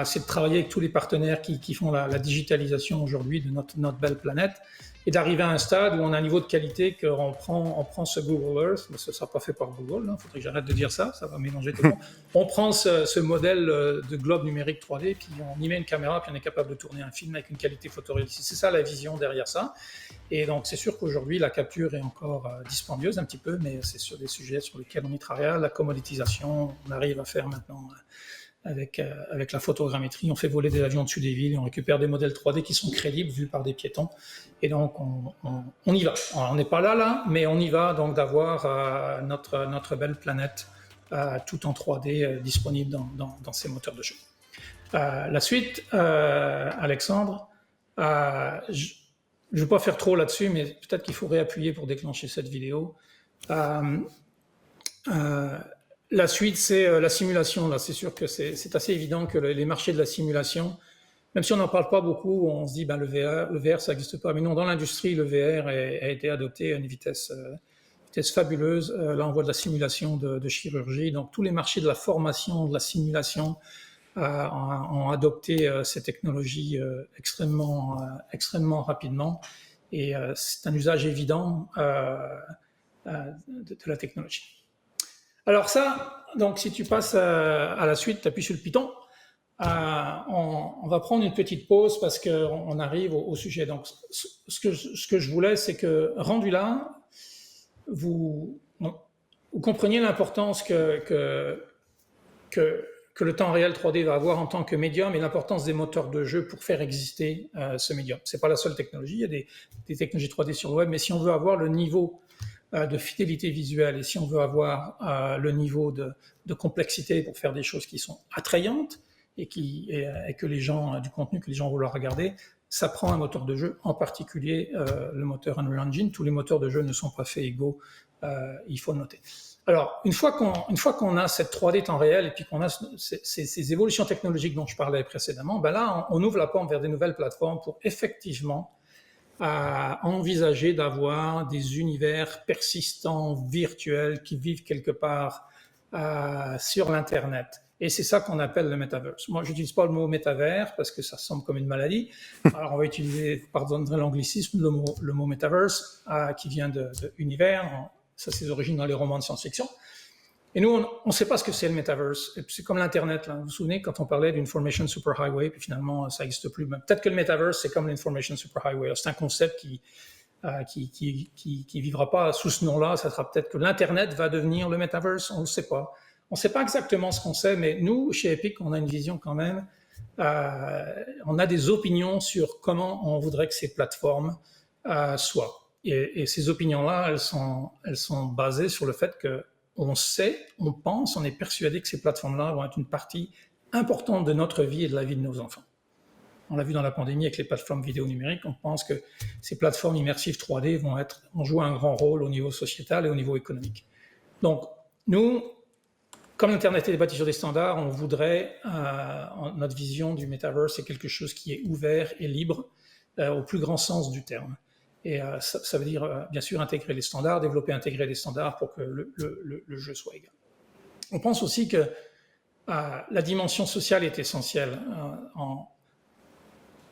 c'est de travailler avec tous les partenaires qui font la digitalisation aujourd'hui de notre belle planète, et d'arriver à un stade où on a un niveau de qualité qu'on prend ce Google Earth, mais ça ne sera pas fait par Google, il faudrait que j'arrête de dire ça va mélanger tout le monde. On prend ce modèle de globe numérique 3D, puis on y met une caméra, puis on est capable de tourner un film avec une qualité photoréalistique. C'est ça la vision derrière ça. Et donc c'est sûr qu'aujourd'hui la capture est encore dispendieuse un petit peu, mais c'est sur des sujets sur lesquels on y travaille. La commoditisation, on arrive à faire maintenant avec la photogrammétrie, on fait voler des avions dessus des villes et on récupère des modèles 3D qui sont crédibles vus par des piétons. Et donc on y va. Alors, on n'est pas là, mais on y va donc d'avoir notre belle planète tout en 3D disponible dans ces moteurs de jeu. La suite, Alexandre, je ne vais pas faire trop là-dessus, mais peut-être qu'il faut réappuyer pour déclencher cette vidéo. La suite, c'est la simulation. Là, c'est sûr que c'est assez évident que les marchés de la simulation, même si on n'en parle pas beaucoup, on se dit le VR, ça n'existe pas. Mais non, dans l'industrie, le VR a été adopté à une vitesse fabuleuse. Là, on voit de la simulation de chirurgie. Donc, tous les marchés de la formation, de la simulation ont adopté ces technologies extrêmement rapidement. Et c'est un usage évident de la technologie. Alors ça, donc si tu passes à la suite, tu appuies sur le piton, on va prendre une petite pause parce qu'on arrive au sujet. Donc ce que je voulais, c'est que rendu là, vous compreniez l'importance que le temps réel 3D va avoir en tant que médium et l'importance des moteurs de jeu pour faire exister ce médium. C'est pas la seule technologie, il y a des technologies 3D sur le web, mais si on veut avoir le niveau de fidélité visuelle et si on veut avoir le niveau de complexité pour faire des choses qui sont attrayantes et que les gens, du contenu que les gens vont vouloir regarder, ça prend un moteur de jeu, en particulier le moteur Unreal Engine. Tous les moteurs de jeu ne sont pas faits égaux, il faut le noter. Alors, une fois qu'on a cette 3D temps réel et puis qu'on a ces évolutions technologiques dont je parlais précédemment, là, on ouvre la porte vers des nouvelles plateformes pour effectivement envisager d'avoir des univers persistants, virtuels, qui vivent quelque part sur l'Internet. Et c'est ça qu'on appelle le metaverse. Moi, je n'utilise pas le mot métavers parce que ça semble comme une maladie. Alors, on va utiliser, pardonnez l'anglicisme, le mot metaverse qui vient de univers. Ça, c'est ses origines dans les romans de science-fiction. Et nous, on ne sait pas ce que c'est le metaverse. C'est comme l'Internet. Là. Vous vous souvenez quand on parlait d'Information Superhighway, puis finalement, ça n'existe plus. Peut-être que le metaverse, c'est comme l'Information Superhighway. C'est un concept qui vivra pas sous ce nom-là. Ça sera peut-être que l'Internet va devenir le metaverse. On ne le sait pas. On ne sait pas exactement ce qu'on sait, mais nous, chez Epic, on a une vision quand même. On a des opinions sur comment on voudrait que ces plateformes soient. Et ces opinions-là, elles sont basées sur le fait que on sait, on pense, on est persuadé que ces plateformes-là vont être une partie importante de notre vie et de la vie de nos enfants. On l'a vu dans la pandémie avec les plateformes vidéo numériques, on pense que ces plateformes immersives 3D vont jouer un grand rôle au niveau sociétal et au niveau économique. Donc, nous, comme l'Internet est bâti sur des standards, on voudrait, notre vision du metaverse, c'est quelque chose qui est ouvert et libre au plus grand sens du terme. Et ça veut dire, bien sûr, intégrer les standards, intégrer les standards pour que le jeu soit égal. On pense aussi que la dimension sociale est essentielle.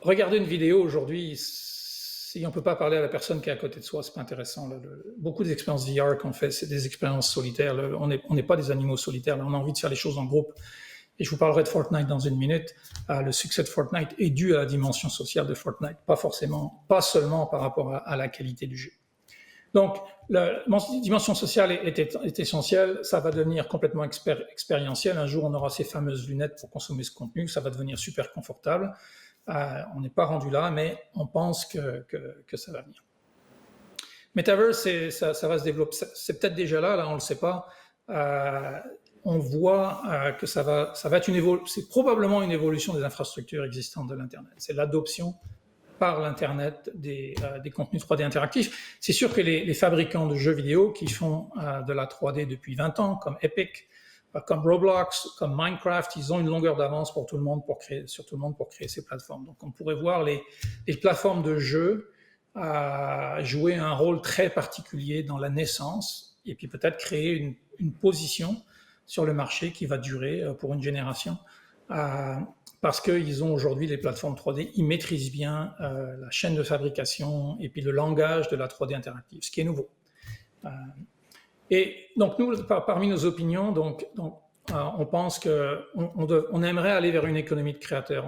Regarder une vidéo aujourd'hui, si on ne peut pas parler à la personne qui est à côté de soi, c'est pas intéressant. Beaucoup d'expériences VR qu'on fait, c'est des expériences solitaires. On n'est pas des animaux solitaires. Là, on a envie de faire les choses en groupe. Et je vous parlerai de Fortnite dans une minute. Le succès de Fortnite est dû à la dimension sociale de Fortnite, pas seulement par rapport à la qualité du jeu. Donc, la dimension sociale est essentielle. Ça va devenir complètement expérientiel. Un jour, on aura ces fameuses lunettes pour consommer ce contenu. Ça va devenir super confortable. On n'est pas rendu là, mais on pense que ça va venir. Metaverse, ça va se développer. C'est peut-être déjà là, on ne le sait pas. On voit que ça va être c'est probablement une évolution des infrastructures existantes de l'Internet. C'est l'adoption par l'Internet des contenus 3D interactifs. C'est sûr que les fabricants de jeux vidéo qui font de la 3D depuis 20 ans, comme Epic, comme Roblox, comme Minecraft, ils ont une longueur d'avance sur tout le monde pour créer ces plateformes. Donc on pourrait voir les plateformes de jeux jouer un rôle très particulier dans la naissance et puis peut-être créer une position sur le marché qui va durer pour une génération parce qu'ils ont aujourd'hui les plateformes 3D, ils maîtrisent bien la chaîne de fabrication et puis le langage de la 3D interactive, ce qui est nouveau. Et donc nous, parmi nos opinions, on pense qu'on aimerait aller vers une économie de créateurs.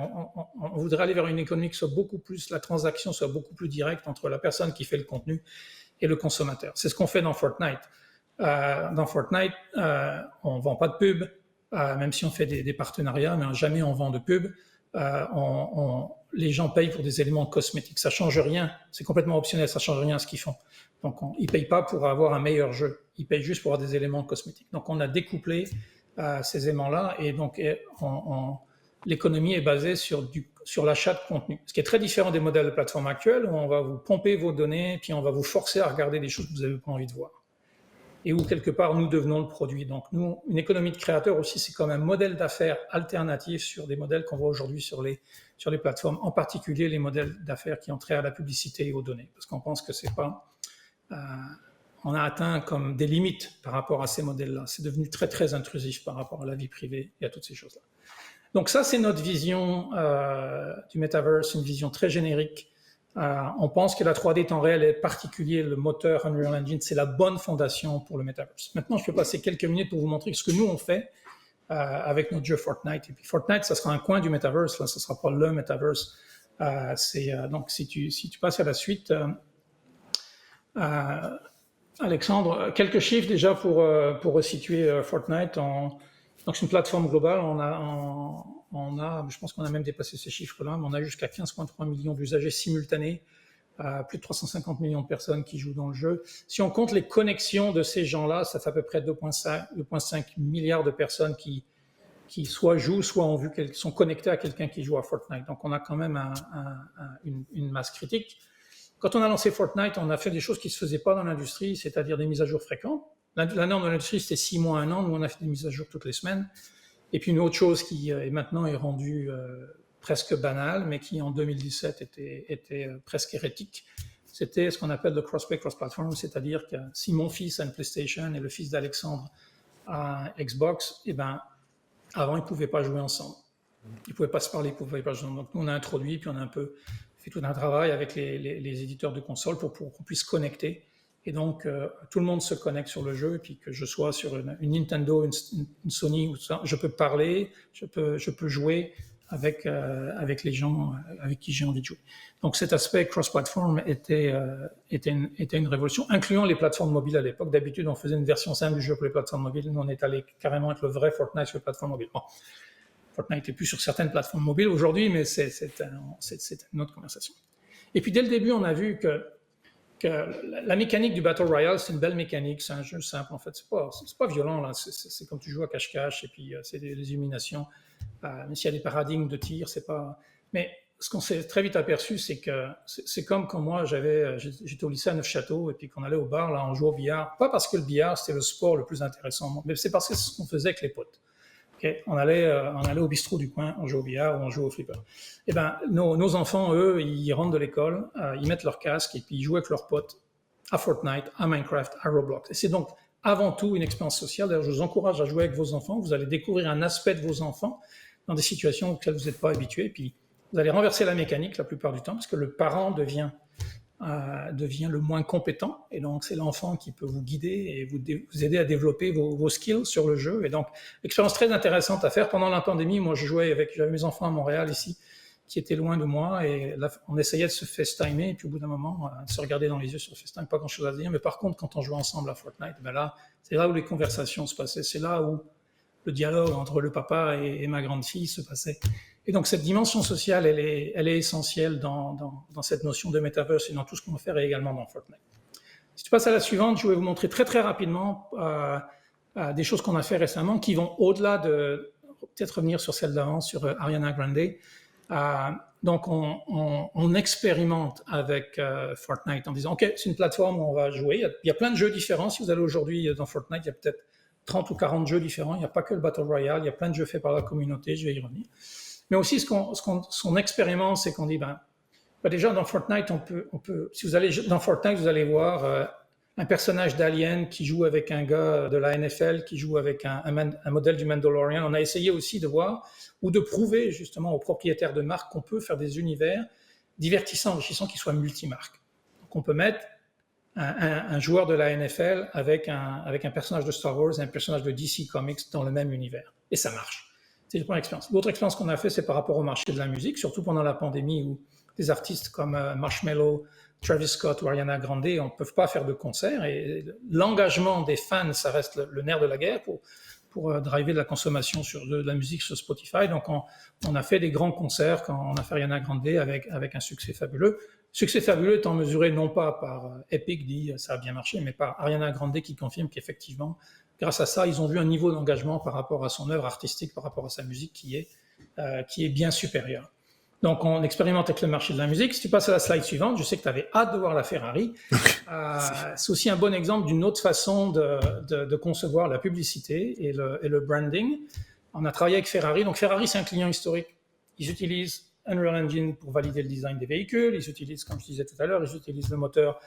On voudrait aller vers une économie qui soit beaucoup plus, la transaction soit beaucoup plus directe entre la personne qui fait le contenu et le consommateur. C'est ce qu'on fait dans Fortnite. Dans Fortnite, on ne vend pas de pub, même si on fait des partenariats, mais jamais on vend de pub. Les gens payent pour des éléments cosmétiques. Ça ne change rien, c'est complètement optionnel, ça ne change rien à ce qu'ils font. Donc ils ne payent pas pour avoir un meilleur jeu, ils payent juste pour avoir des éléments cosmétiques. Donc on a découplé ces éléments-là et donc l'économie est basée sur l'achat de contenu. Ce qui est très différent des modèles de plateforme actuels où on va vous pomper vos données puis on va vous forcer à regarder des choses que vous n'avez pas envie de voir. Et où quelque part nous devenons le produit. Donc nous, une économie de créateurs aussi, c'est comme un modèle d'affaires alternatif sur des modèles qu'on voit aujourd'hui sur les plateformes, en particulier les modèles d'affaires qui ont trait à la publicité et aux données, parce qu'on pense que c'est pas, on a atteint comme des limites par rapport à ces modèles-là. C'est devenu très très intrusif par rapport à la vie privée et à toutes ces choses-là. Donc ça, c'est notre vision du metaverse, une vision très générique. On pense que la 3D temps réel est particulier, le moteur Unreal Engine, c'est la bonne fondation pour le metaverse. Maintenant, je peux passer quelques minutes pour vous montrer ce que nous on fait avec notre jeu Fortnite. Et puis Fortnite, ça sera un coin du metaverse, là, ça sera pas le metaverse. Donc si tu passes à la suite, Alexandre, quelques chiffres déjà pour resituer Fortnite. Donc c'est une plateforme globale. Je pense qu'on a même dépassé ces chiffres-là, mais on a jusqu'à 15,3 millions d'usagers simultanés, plus de 350 millions de personnes qui jouent dans le jeu. Si on compte les connexions de ces gens-là, ça fait à peu près 2,5 milliards de personnes qui soit jouent, soit ont vu qu'elles sont connectées à quelqu'un qui joue à Fortnite. Donc on a quand même une masse critique. Quand on a lancé Fortnite, on a fait des choses qui ne se faisaient pas dans l'industrie, c'est-à-dire des mises à jour fréquentes. La norme de l'industrie, c'était 6 mois, 1 an. Nous, on a fait des mises à jour toutes les semaines. Et puis une autre chose qui maintenant est rendue presque banale, mais qui en 2017 était presque hérétique, c'était ce qu'on appelle le crossplay, cross-platform, c'est-à-dire que si mon fils a une PlayStation et le fils d'Alexandre a un Xbox, avant, ils ne pouvaient pas jouer ensemble. Ils ne pouvaient pas se parler, ils ne pouvaient pas jouer ensemble. Donc nous, on a introduit, puis on a un peu fait tout un travail avec les éditeurs de consoles pour qu'on puisse connecter. Et donc, tout le monde se connecte sur le jeu, et puis que je sois sur une Nintendo, une Sony, ou ça, je peux parler, je peux jouer avec les gens avec qui j'ai envie de jouer. Donc, cet aspect cross-platform était une révolution, incluant les plateformes mobiles à l'époque. D'habitude, on faisait une version simple du jeu pour les plateformes mobiles. Nous, on est allé carrément être le vrai Fortnite sur les plateformes mobiles. Bon, Fortnite n'est plus sur certaines plateformes mobiles aujourd'hui, mais c'est une autre conversation. Et puis, dès le début, on a vu que la mécanique du Battle Royale, c'est une belle mécanique, c'est un jeu simple en fait, c'est pas violent là, c'est comme tu joues à cache-cache et puis c'est des illuminations, même s'il y a des paradigmes de tir, c'est pas... Mais ce qu'on s'est très vite aperçu, c'est que c'est comme quand moi j'étais au lycée à Neufchâteau et puis qu'on allait au bar, là on jouait au billard, pas parce que le billard c'était le sport le plus intéressant au monde, mais c'est parce que c'est ce qu'on faisait avec les potes. Okay. On allait au bistrot du coin, on jouait au billard ou on jouait au flipper. Et nos enfants, eux, ils rentrent de l'école, ils mettent leur casque et puis ils jouent avec leurs potes à Fortnite, à Minecraft, à Roblox. Et c'est donc avant tout une expérience sociale. D'ailleurs, je vous encourage à jouer avec vos enfants. Vous allez découvrir un aspect de vos enfants dans des situations auxquelles vous n'êtes pas habitués. Puis vous allez renverser la mécanique la plupart du temps parce que le parent devient le moins compétent, et donc c'est l'enfant qui peut vous guider et vous aider à développer vos skills sur le jeu. Et donc, expérience très intéressante à faire. Pendant la pandémie, moi j'avais mes enfants à Montréal ici, qui étaient loin de moi, et là, on essayait de se FaceTimer, et puis au bout d'un moment, de se regarder dans les yeux sur FaceTime, pas grand chose à dire, mais par contre, quand on jouait ensemble à Fortnite, là, c'est là où les conversations se passaient, c'est là où le dialogue entre le papa et ma grande fille se passait. Et donc cette dimension sociale, elle est essentielle dans cette notion de metaverse et dans tout ce qu'on va faire, et également dans Fortnite. Si tu passes à la suivante, je vais vous montrer très très rapidement des choses qu'on a fait récemment qui vont au-delà de peut-être revenir sur celle d'avant, sur Ariana Grande. Donc on expérimente avec Fortnite en disant ok, c'est une plateforme où on va jouer. Il y a plein de jeux différents. Si vous allez aujourd'hui dans Fortnite, il y a peut-être 30 ou 40 jeux différents. Il n'y a pas que le Battle Royale, il y a plein de jeux faits par la communauté, je vais y revenir. Mais aussi, ce qu'on expérimente, c'est qu'on dit, déjà dans Fortnite, on peut, si vous allez dans Fortnite, vous allez voir un personnage d'Alien qui joue avec un gars de la NFL, qui joue avec un modèle du Mandalorian. On a essayé aussi de voir ou de prouver justement aux propriétaires de marques qu'on peut faire des univers divertissants, enrichissants, qui soient multimarques. Donc on peut mettre un joueur de la NFL avec un personnage de Star Wars et un personnage de DC Comics dans le même univers. Et ça marche. C'est une première expérience. L'autre expérience qu'on a fait, c'est par rapport au marché de la musique, surtout pendant la pandémie où des artistes comme Marshmello, Travis Scott ou Ariana Grande, on ne peut pas faire de concerts. Et l'engagement des fans, ça reste le nerf de la guerre pour driver de la consommation de la musique sur Spotify. Donc, on a fait des grands concerts quand on a fait Ariana Grande avec un succès fabuleux. Succès fabuleux étant mesuré non pas par Epic, dit ça a bien marché, mais par Ariana Grande qui confirme qu'effectivement, grâce à ça, ils ont vu un niveau d'engagement par rapport à son œuvre artistique, par rapport à sa musique qui est bien supérieur. Donc, on expérimente avec le marché de la musique. Si tu passes à la slide suivante, je sais que tu avais hâte de voir la Ferrari. C'est aussi un bon exemple d'une autre façon de concevoir la publicité et le branding. On a travaillé avec Ferrari. Donc, Ferrari, c'est un client historique. Ils utilisent Unreal Engine pour valider le design des véhicules. Ils utilisent, comme je disais tout à l'heure, ils utilisent le moteur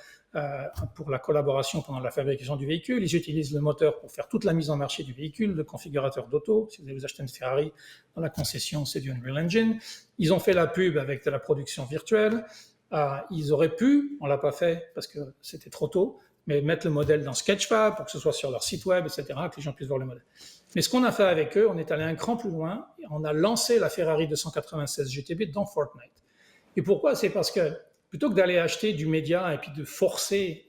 pour la collaboration pendant la fabrication du véhicule. Ils utilisent le moteur pour faire toute la mise en marché du véhicule, le configurateur d'auto. Si vous allez vous acheter une Ferrari dans la concession, c'est du Unreal Engine. Ils ont fait la pub avec de la production virtuelle. Ils auraient pu, on ne l'a pas fait parce que c'était trop tôt, mais mettre le modèle dans Sketchfab pour que ce soit sur leur site web, etc., que les gens puissent voir le modèle. Mais ce qu'on a fait avec eux, on est allé un cran plus loin. On a lancé la Ferrari 296 GTB dans Fortnite. Et pourquoi? C'est parce que plutôt que d'aller acheter du média et puis de forcer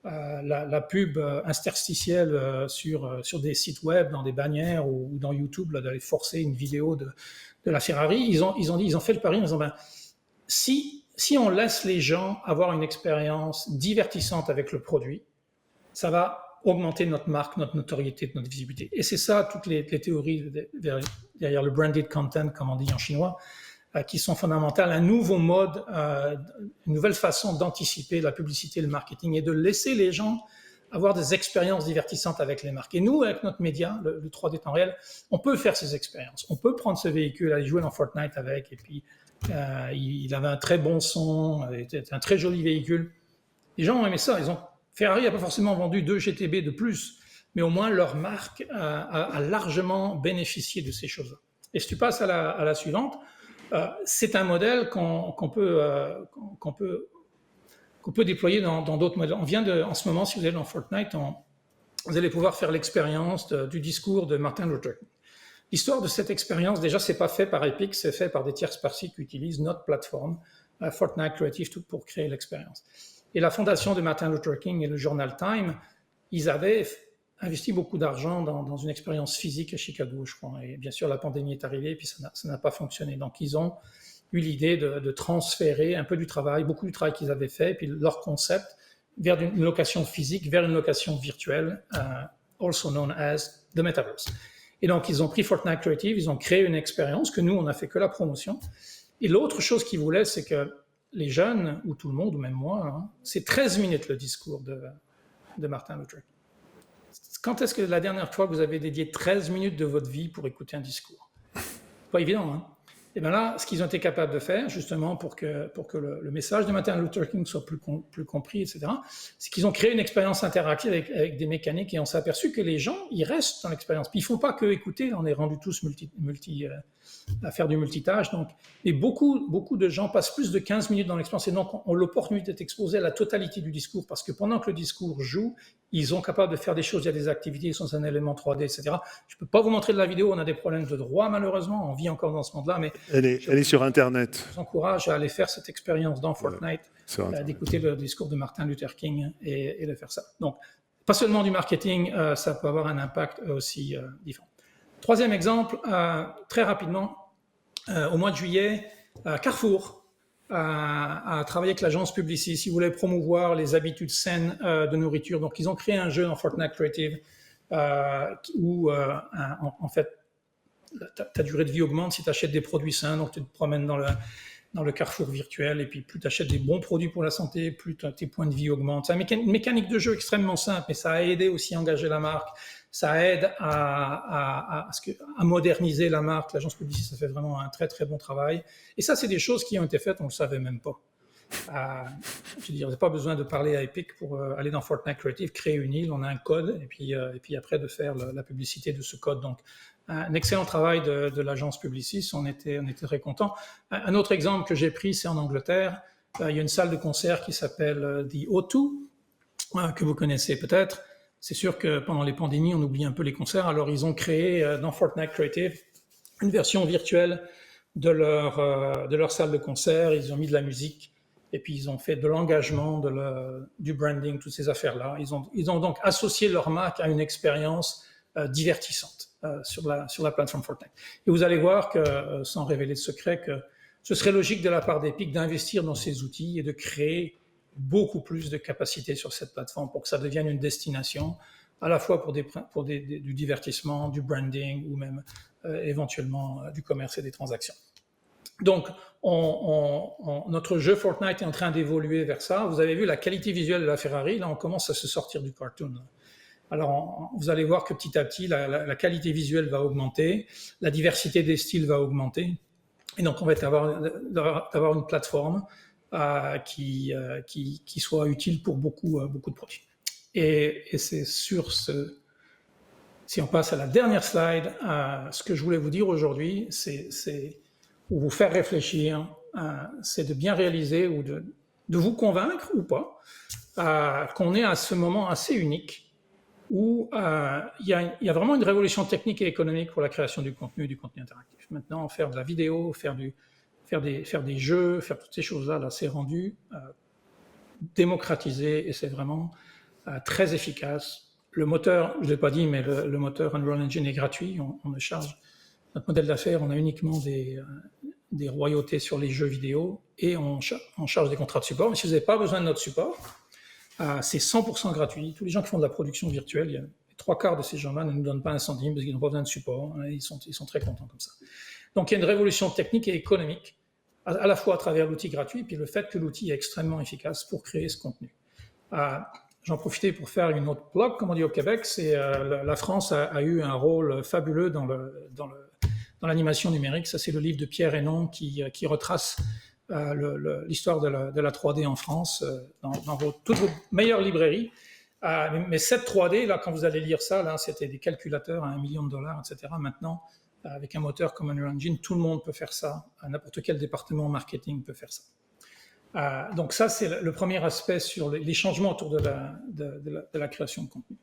la pub interstitielle sur des sites web, dans des bannières ou dans YouTube, d'aller forcer une vidéo de la Ferrari, ils ont fait le pari en disant si on laisse les gens avoir une expérience divertissante avec le produit, ça va augmenter notre marque, notre notoriété, notre visibilité. Et c'est ça, toutes les théories derrière le branded content, comme on dit en chinois, qui sont fondamentales. Un nouveau mode, une nouvelle façon d'anticiper la publicité et le marketing et de laisser les gens avoir des expériences divertissantes avec les marques. Et nous, avec notre média, le 3D temps réel, on peut faire ces expériences. On peut prendre ce véhicule, aller jouer dans Fortnite avec, et puis il avait un très bon son, c'était un très joli véhicule. Les gens ont aimé ça. Ferrari n'a pas forcément vendu 2 GTB de plus, mais au moins leur marque a largement bénéficié de ces choses-là. Et si tu passes à la suivante, c'est un modèle qu'on peut déployer dans d'autres modèles. En ce moment, si vous allez dans Fortnite, vous allez pouvoir faire l'expérience du discours de Martin Luther King. L'histoire de cette expérience, déjà, c'est pas fait par Epic, c'est fait par des tierces parties qui utilisent notre plateforme, Fortnite Creative, tout pour créer l'expérience. Et la fondation de Martin Luther King et le journal Time, ils avaient investi beaucoup d'argent dans une expérience physique à Chicago, je crois. Et bien sûr, la pandémie est arrivée et puis ça n'a pas fonctionné. Donc, ils ont eu l'idée de transférer un peu du travail, beaucoup du travail qu'ils avaient fait, et puis leur concept vers une location physique, vers une location virtuelle, also known as the Metaverse. Et donc, ils ont pris Fortnite Creative, ils ont créé une expérience que nous, on n'a fait que la promotion. Et l'autre chose qu'ils voulaient, c'est que les jeunes, ou tout le monde, ou même moi, c'est 13 minutes le discours de Martin Luther King. Quand est-ce que la dernière fois que vous avez dédié 13 minutes de votre vie pour écouter un discours? Pas évident, hein? Et bien là, ce qu'ils ont été capables de faire, justement, pour que le message de Martin Luther King soit plus compris, etc., c'est qu'ils ont créé une expérience interactive avec des mécaniques et on s'est aperçu que les gens, ils restent dans l'expérience. Puis ils ne font pas que écouter, on est rendus tous à faire du multitâche. Donc, et beaucoup de gens passent plus de 15 minutes dans l'expérience et donc ont l'opportunité d'être exposés à la totalité du discours parce que pendant que le discours joue, ils sont capables de faire des choses, il y a des activités, ils sont un élément 3D, etc. Je ne peux pas vous montrer de la vidéo, on a des problèmes de droit malheureusement, on vit encore dans ce monde-là, mais elle est sur Internet. Je vous encourage à aller faire cette expérience dans Fortnite, d'écouter le discours de Martin Luther King et de faire ça. Donc, pas seulement du marketing, ça peut avoir un impact aussi différent. Troisième exemple, très rapidement, au mois de juillet, Carrefour a travaillé avec l'agence Publicis, si vous voulez promouvoir les habitudes saines de nourriture. Donc, ils ont créé un jeu en Fortnite Creative où, en fait, ta durée de vie augmente si tu achètes des produits sains. Donc, tu te promènes dans le carrefour virtuel et puis plus tu achètes des bons produits pour la santé, plus tes points de vie augmentent. C'est une mécanique de jeu extrêmement simple, mais ça a aidé aussi à engager la marque. Ça aide à moderniser la marque. L'agence Publicis, ça fait vraiment un très, très bon travail. Et ça, c'est des choses qui ont été faites, on ne le savait même pas. Je veux dire, vous n'avez pas besoin de parler à Epic pour aller dans Fortnite Creative, créer une île, on a un code, et puis après de faire la publicité de ce code. Donc, un excellent travail de l'agence Publicis, on était très contents. Un autre exemple que j'ai pris, c'est en Angleterre. Il y a une salle de concert qui s'appelle The O2, que vous connaissez peut-être. C'est sûr que pendant les pandémies, on oublie un peu les concerts. Alors, ils ont créé dans Fortnite Creative une version virtuelle de leur salle de concert. Ils ont mis de la musique et puis ils ont fait de l'engagement, du branding, toutes ces affaires-là. Ils ont donc associé leur marque à une expérience divertissante sur la plateforme Fortnite. Et vous allez voir que, sans révéler de secret, que ce serait logique de la part d'Epic d'investir dans ces outils et de créer beaucoup plus de capacités sur cette plateforme pour que ça devienne une destination à la fois pour du divertissement, du branding ou même éventuellement du commerce et des transactions. Donc, notre jeu Fortnite est en train d'évoluer vers ça. Vous avez vu la qualité visuelle de la Ferrari, là on commence à se sortir du cartoon. Alors, vous allez voir que petit à petit, la qualité visuelle va augmenter, la diversité des styles va augmenter, et donc on va avoir une plateforme qui soit utile pour beaucoup de produits. Et c'est sur si on passe à la dernière slide, ce que je voulais vous dire aujourd'hui, c'est ou vous faire réfléchir, c'est de bien réaliser ou de vous convaincre ou pas qu'on est à ce moment assez unique où il y a vraiment une révolution technique et économique pour la création du contenu interactif. Maintenant, faire de la vidéo, faire des jeux, faire toutes ces choses-là, là, c'est rendu démocratisé et c'est vraiment très efficace. Le moteur, je ne l'ai pas dit, mais le moteur Unreal Engine est gratuit, on ne charge. Notre modèle d'affaires, on a uniquement des royautés sur les jeux vidéo et on charge des contrats de support. Mais si vous n'avez pas besoin de notre support, c'est 100% gratuit. Tous les gens qui font de la production virtuelle, les 3/4 de ces gens-là ne nous donnent pas un centime parce qu'ils n'ont pas besoin de support. Ils sont très contents comme ça. Donc il y a une révolution technique et économique, à la fois à travers l'outil gratuit, puis le fait que l'outil est extrêmement efficace pour créer ce contenu. J'en profitais pour faire une autre plug, comme on dit au Québec. La France a eu un rôle fabuleux dans l'animation numérique. Ça, c'est le livre de Pierre Hénon qui retrace l'histoire de la 3D en France dans toutes vos meilleures librairies. Mais cette 3D, là, quand vous allez lire ça, là, c'était des calculateurs à $1 million, etc. Maintenant, avec un moteur comme Unreal Engine, tout le monde peut faire ça. N'importe quel département marketing peut faire ça. Donc ça, c'est le premier aspect sur les changements autour de la création de contenu.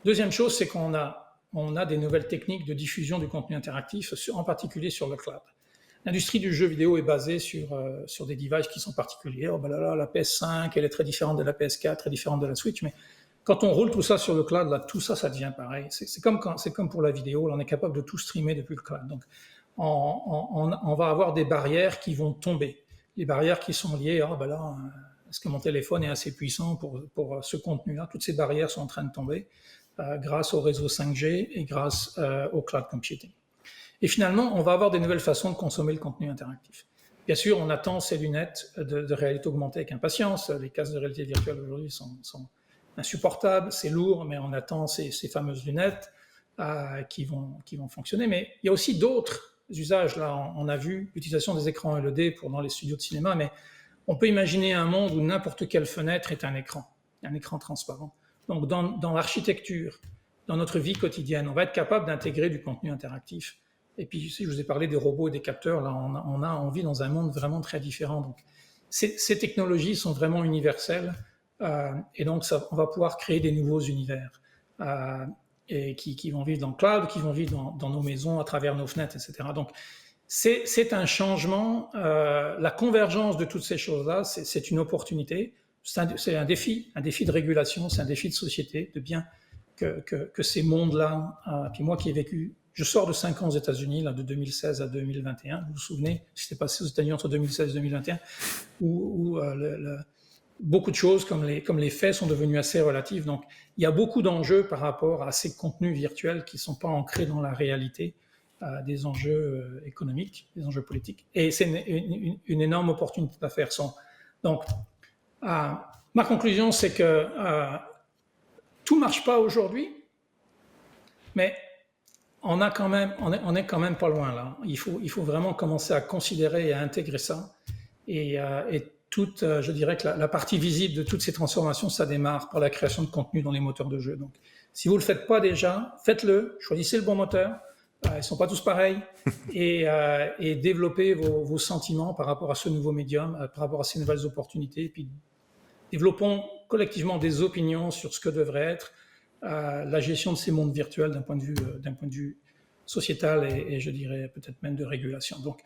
Deuxième chose, c'est qu'on a des nouvelles techniques de diffusion du contenu interactif, en particulier sur le cloud. L'industrie du jeu vidéo est basée sur des devices qui sont particuliers. Oh ben là, la PS5, elle est très différente de la PS4, très différente de la Switch, mais quand on roule tout ça sur le cloud, là, tout ça devient pareil. C'est comme pour la vidéo, là, on est capable de tout streamer depuis le cloud. Donc, on va avoir des barrières qui vont tomber. Les barrières qui sont liées, est-ce que mon téléphone est assez puissant pour ce contenu-là? Toutes ces barrières sont en train de tomber grâce au réseau 5G et grâce au cloud computing. Et finalement, on va avoir des nouvelles façons de consommer le contenu interactif. Bien sûr, on attend ces lunettes de réalité augmentée avec impatience. Les casques de réalité virtuelle aujourd'hui sont insupportables, c'est lourd, mais on attend ces fameuses lunettes qui vont fonctionner. Mais il y a aussi d'autres usages. Là, on a vu l'utilisation des écrans LED dans les studios de cinéma, mais on peut imaginer un monde où n'importe quelle fenêtre est un écran transparent. Donc, dans l'architecture, dans notre vie quotidienne, on va être capable d'intégrer du contenu interactif. Et puis, si je vous ai parlé des robots et des capteurs, là, on vit dans un monde vraiment très différent. Donc, ces technologies sont vraiment universelles et donc, on va pouvoir créer des nouveaux univers et qui vont vivre dans le cloud, qui vont vivre dans nos maisons, à travers nos fenêtres, etc. Donc, c'est un changement. La convergence de toutes ces choses-là, c'est une opportunité. C'est un défi de régulation, c'est un défi de société, de bien que ces mondes-là. Puis moi qui ai vécu, je sors de 5 ans aux États-Unis, là, de 2016 à 2021. Vous vous souvenez ce qui s'est passé aux États-Unis entre 2016 et 2021, où beaucoup de choses comme les faits sont devenus assez relatifs. Donc, il y a beaucoup d'enjeux par rapport à ces contenus virtuels qui ne sont pas ancrés dans la réalité des enjeux économiques, des enjeux politiques. Et c'est une énorme opportunité d'affaires. Donc, ma conclusion, c'est que tout ne marche pas aujourd'hui, mais on est quand même pas loin là. Il faut vraiment commencer à considérer et à intégrer ça. Et je dirais que la partie visible de toutes ces transformations, ça démarre par la création de contenu dans les moteurs de jeu. Donc, si vous ne le faites pas déjà, faites-le, choisissez le bon moteur, ils ne sont pas tous pareils, et développez vos sentiments par rapport à ce nouveau médium, par rapport à ces nouvelles opportunités, et puis développons collectivement des opinions sur ce que devrait être la gestion de ces mondes virtuels d'un point de vue sociétal et je dirais peut-être même de régulation. Donc,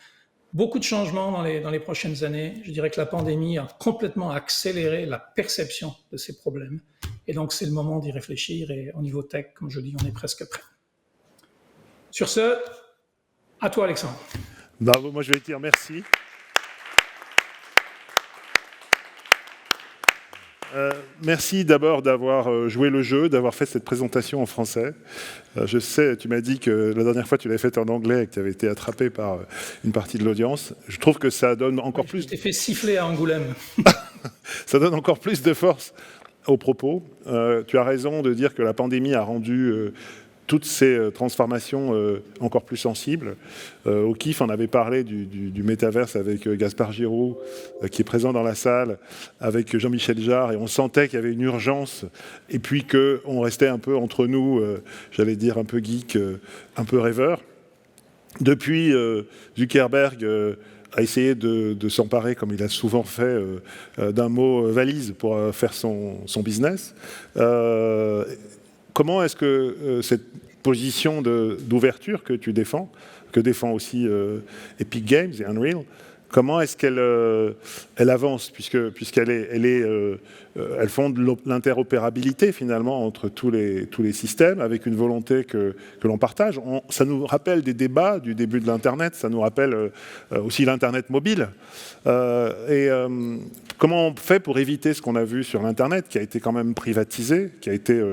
beaucoup de changements dans les prochaines années. Je dirais que la pandémie a complètement accéléré la perception de ces problèmes. Et donc, c'est le moment d'y réfléchir. Et au niveau tech, comme je dis, on est presque prêt. Sur ce, à toi, Alexandre. Bravo, moi je vais te dire merci. Merci d'abord d'avoir joué le jeu, d'avoir fait cette présentation en français. Je sais, tu m'as dit que la dernière fois tu l'avais faite en anglais et que tu avais été attrapé par une partie de l'audience. Je trouve que ça donne encore plus... Je t'ai fait siffler à Angoulême. Ça donne encore plus de force aux propos. Tu as raison de dire que la pandémie a rendu toutes ces transformations encore plus sensibles. O'Keeffe en avait parlé du métaverse avec Gaspard Giroud, qui est présent dans la salle, avec Jean-Michel Jarre, et on sentait qu'il y avait une urgence, et puis qu'on restait un peu entre nous, j'allais dire un peu geek, un peu rêveur. Depuis, Zuckerberg a essayé de s'emparer, comme il a souvent fait, d'un mot valise pour faire son business. Comment est-ce que cette position d'ouverture que tu défends, que défend aussi Epic Games et Unreal, comment est-ce qu'elle avance, elle fonde l'interopérabilité finalement entre tous les systèmes, avec une volonté que l'on partage. Ça nous rappelle des débats du début de l'Internet, ça nous rappelle aussi l'Internet mobile. Comment on fait pour éviter ce qu'on a vu sur l'Internet, qui a été quand même privatisé, qui a été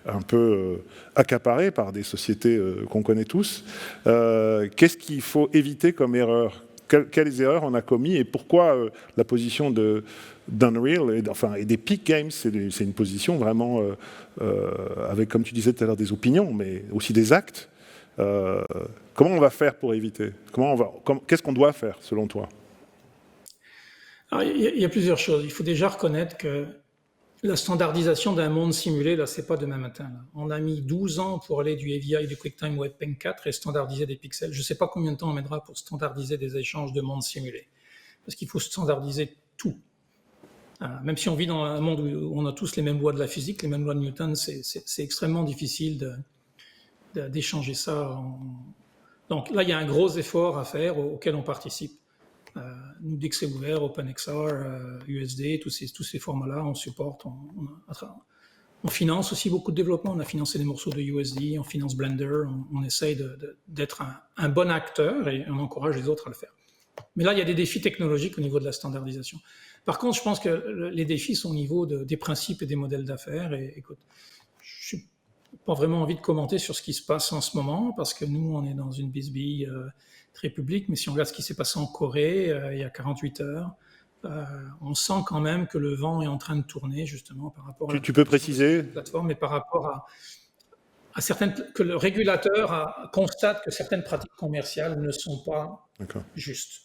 un peu accaparé par des sociétés qu'on connaît tous. Qu'est-ce qu'il faut éviter comme erreur ? Quelles erreurs on a commis et pourquoi la position d'Unreal et d'Epic Games, c'est une position vraiment avec, comme tu disais tout à l'heure, des opinions, mais aussi des actes. Comment on va faire pour éviter ? Qu'est-ce qu'on doit faire, selon toi ? Alors, il y a plusieurs choses. Il faut déjà reconnaître que la standardisation d'un monde simulé, là, c'est pas demain matin. Là. On a mis 12 ans pour aller du AVI, du QuickTime Webpack 4 et standardiser des pixels. Je ne sais pas combien de temps on mettra pour standardiser des échanges de mondes simulés. Parce qu'il faut standardiser tout. Même si on vit dans un monde où on a tous les mêmes lois de la physique, les mêmes lois de Newton, c'est extrêmement difficile d'échanger ça. Donc là, il y a un gros effort à faire auquel on participe. Nous, dès que c'est ouvert, OpenXR, USD, tous ces formats-là, on supporte, on finance aussi beaucoup de développement. On a financé des morceaux de USD, on finance Blender, on essaye d'être un bon acteur et on encourage les autres à le faire. Mais là, il y a des défis technologiques au niveau de la standardisation. Par contre, je pense que les défis sont au niveau des principes et des modèles d'affaires. Et écoute, je n'ai pas vraiment envie de commenter sur ce qui se passe en ce moment parce que nous, on est dans une bisbille très public, mais si on regarde ce qui s'est passé en Corée il y a 48 heures, on sent quand même que le vent est en train de tourner justement par rapport à tu peux préciser plateforme et par rapport à certaines que le régulateur constate que certaines pratiques commerciales ne sont pas justes.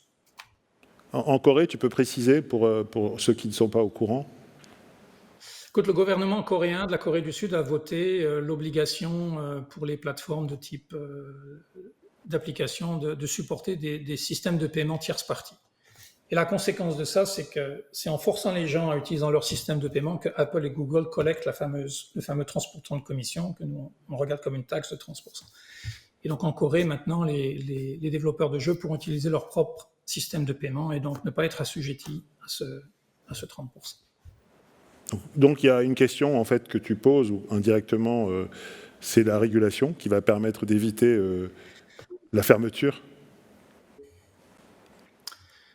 En Corée, tu peux préciser pour ceux qui ne sont pas au courant? Écoute, le gouvernement coréen de la Corée du Sud a voté l'obligation pour les plateformes de type d'application de supporter des systèmes de paiement tierce partie. Et la conséquence de ça, c'est que c'est en forçant les gens à utiliser leur système de paiement que Apple et Google collectent le fameux 30% de commission que nous, on regarde comme une taxe de 30%. Et donc en Corée, maintenant, les développeurs de jeux pourront utiliser leur propre système de paiement et donc ne pas être assujettis à ce 30%. Donc il y a une question en fait que tu poses, ou indirectement, c'est la régulation qui va permettre d'éviter la fermeture.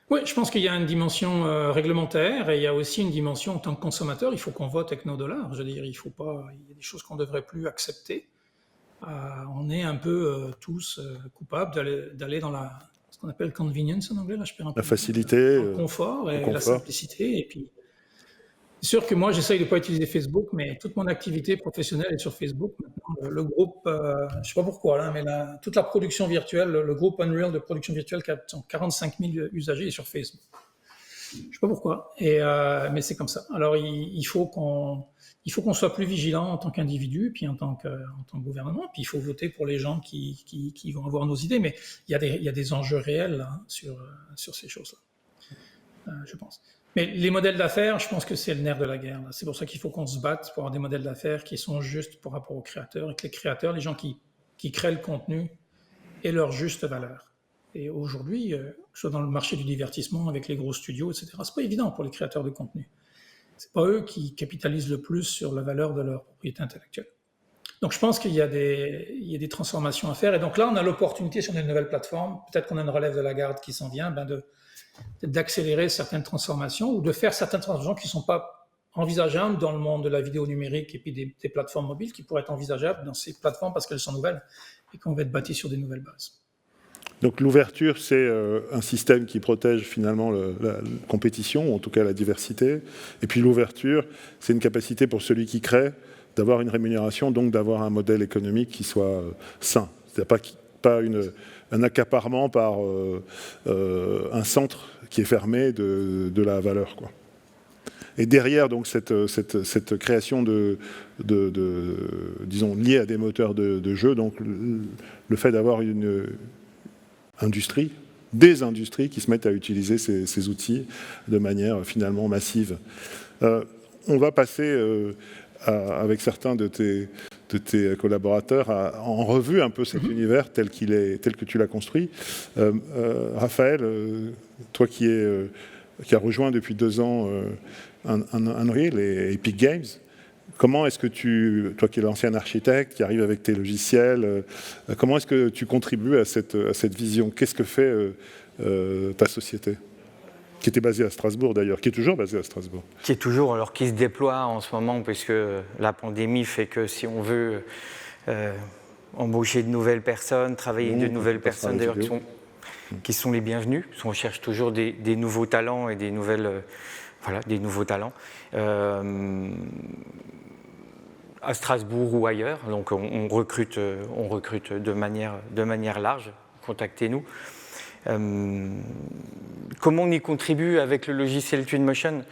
Oui, je pense qu'il y a une dimension réglementaire et il y a aussi une dimension en tant que consommateur. Il faut qu'on vote avec nos dollars. Je veux dire, il y a des choses qu'on ne devrait plus accepter. On est un peu tous coupables d'aller dans ce qu'on appelle convenience en anglais. Là, je perds un peu la facilité, le confort et la simplicité. Et puis, c'est sûr que moi, j'essaye de ne pas utiliser Facebook, mais toute mon activité professionnelle est sur Facebook. Maintenant, le groupe, je ne sais pas pourquoi, là, mais toute la production virtuelle, le groupe Unreal de production virtuelle qui a 45 000 usagers est sur Facebook. Je sais pas pourquoi, mais c'est comme ça. Alors il faut qu'on soit plus vigilant en tant qu'individu, puis en tant que gouvernement, puis il faut voter pour les gens qui vont avoir nos idées, mais il y a des enjeux réels là, sur ces choses-là, je pense. Mais les modèles d'affaires, je pense que c'est le nerf de la guerre. C'est pour ça qu'il faut qu'on se batte pour avoir des modèles d'affaires qui sont justes par rapport aux créateurs, et que les créateurs, les gens qui créent le contenu, aient leur juste valeur. Et aujourd'hui, que ce soit dans le marché du divertissement, avec les gros studios, etc., c'est pas évident pour les créateurs de contenu. C'est pas eux qui capitalisent le plus sur la valeur de leur propriété intellectuelle. Donc je pense qu'il y a des transformations à faire. Et donc là, on a l'opportunité sur une nouvelle plateforme, peut-être qu'on a une relève de la garde qui s'en vient, d'accélérer certaines transformations ou de faire certaines transformations qui ne sont pas envisageables dans le monde de la vidéo numérique et puis des plateformes mobiles qui pourraient être envisageables dans ces plateformes parce qu'elles sont nouvelles et qu'on va être bâti sur des nouvelles bases. Donc l'ouverture, c'est un système qui protège finalement la compétition, ou en tout cas la diversité. Et puis l'ouverture, c'est une capacité pour celui qui crée d'avoir une rémunération, donc d'avoir un modèle économique qui soit sain. C'est-à-dire pas un accaparement par un centre qui est fermé de la valeur, quoi. Et derrière donc cette création disons liée à des moteurs de jeu, donc le fait d'avoir des industries qui se mettent à utiliser ces outils de manière finalement massive. On va passer avec certains de tes collaborateurs en revue un peu cet univers tel que tu l'as construit. Raphaël, toi qui as rejoint depuis 2 ans Unreal et Epic Games, comment est-ce que toi qui es l'ancien architecte, qui arrive avec tes logiciels, comment est-ce que tu contribues à cette vision? Qu'est-ce que fait ta société? Qui était basée à Strasbourg d'ailleurs, qui est toujours basée à Strasbourg. Qui est toujours, alors qui se déploie en ce moment, puisque la pandémie fait que si on veut embaucher de nouvelles personnes, travailler avec de nouvelles personnes d'ailleurs qui sont les bienvenus, parce qu'on cherche toujours des nouveaux talents et des nouveaux talents. À Strasbourg ou ailleurs, donc on recrute de manière large, contactez-nous. Comment on y contribue avec le logiciel Twinmotion?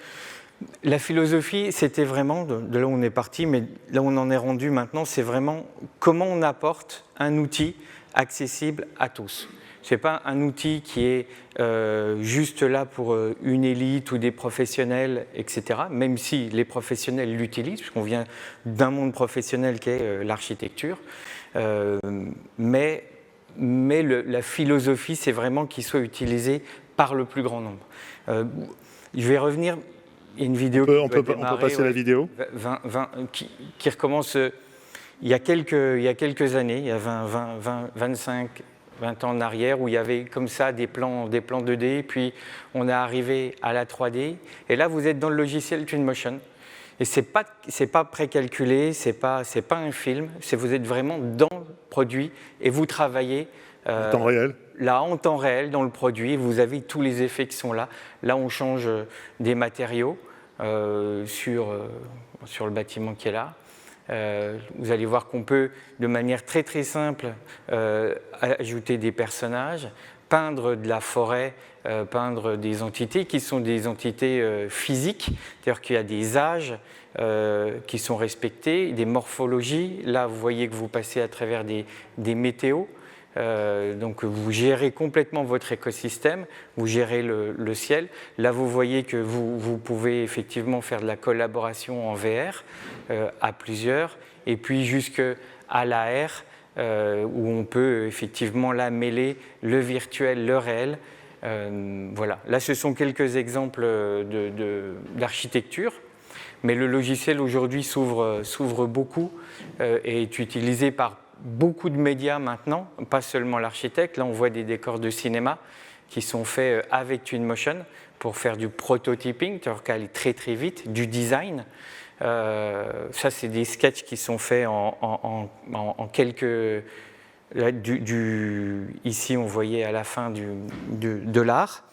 La philosophie, c'était vraiment, de là où on est parti, mais là où on en est rendu maintenant, c'est vraiment comment on apporte un outil accessible à tous. Ce n'est pas un outil qui est juste là pour une élite ou des professionnels, etc., même si les professionnels l'utilisent, puisqu'on vient d'un monde professionnel qui est l'architecture, mais la philosophie, c'est vraiment qu'il soit utilisé par le plus grand nombre. Je vais revenir, il y a une vidéo on peut passer la vidéo qui recommence il y a quelques années, il y a 20 ans en arrière, où il y avait comme ça des plans 2D, puis on est arrivé à la 3D, et là vous êtes dans le logiciel Twinmotion. Et c'est pas précalculé, c'est pas un film, vous êtes vraiment dans le produit et vous travaillez en temps réel. Là, en temps réel, dans le produit, vous avez tous les effets qui sont là. Là, on change des matériaux sur le bâtiment qui est là. Vous allez voir qu'on peut, de manière très très simple, ajouter des personnages, peindre de la forêt, peindre des entités qui sont des entités physiques, c'est-à-dire qu'il y a des âges qui sont respectés, des morphologies. Là, vous voyez que vous passez à travers des météos. Donc vous gérez complètement votre écosystème, vous gérez le ciel. Là, vous voyez que vous pouvez effectivement faire de la collaboration en VR à plusieurs, et puis jusqu'à l'AR, où on peut effectivement là mêler le virtuel, le réel. Voilà. Là, ce sont quelques exemples d'architecture, mais le logiciel aujourd'hui s'ouvre beaucoup et est utilisé par beaucoup de médias maintenant, pas seulement l'architecte. Là, on voit des décors de cinéma qui sont faits avec Twinmotion pour faire du prototyping, c'est-à-dire qu'elle est très très vite, du design. Ça, c'est des sketchs qui sont faits en quelques... Ici, on voyait à la fin de l'art.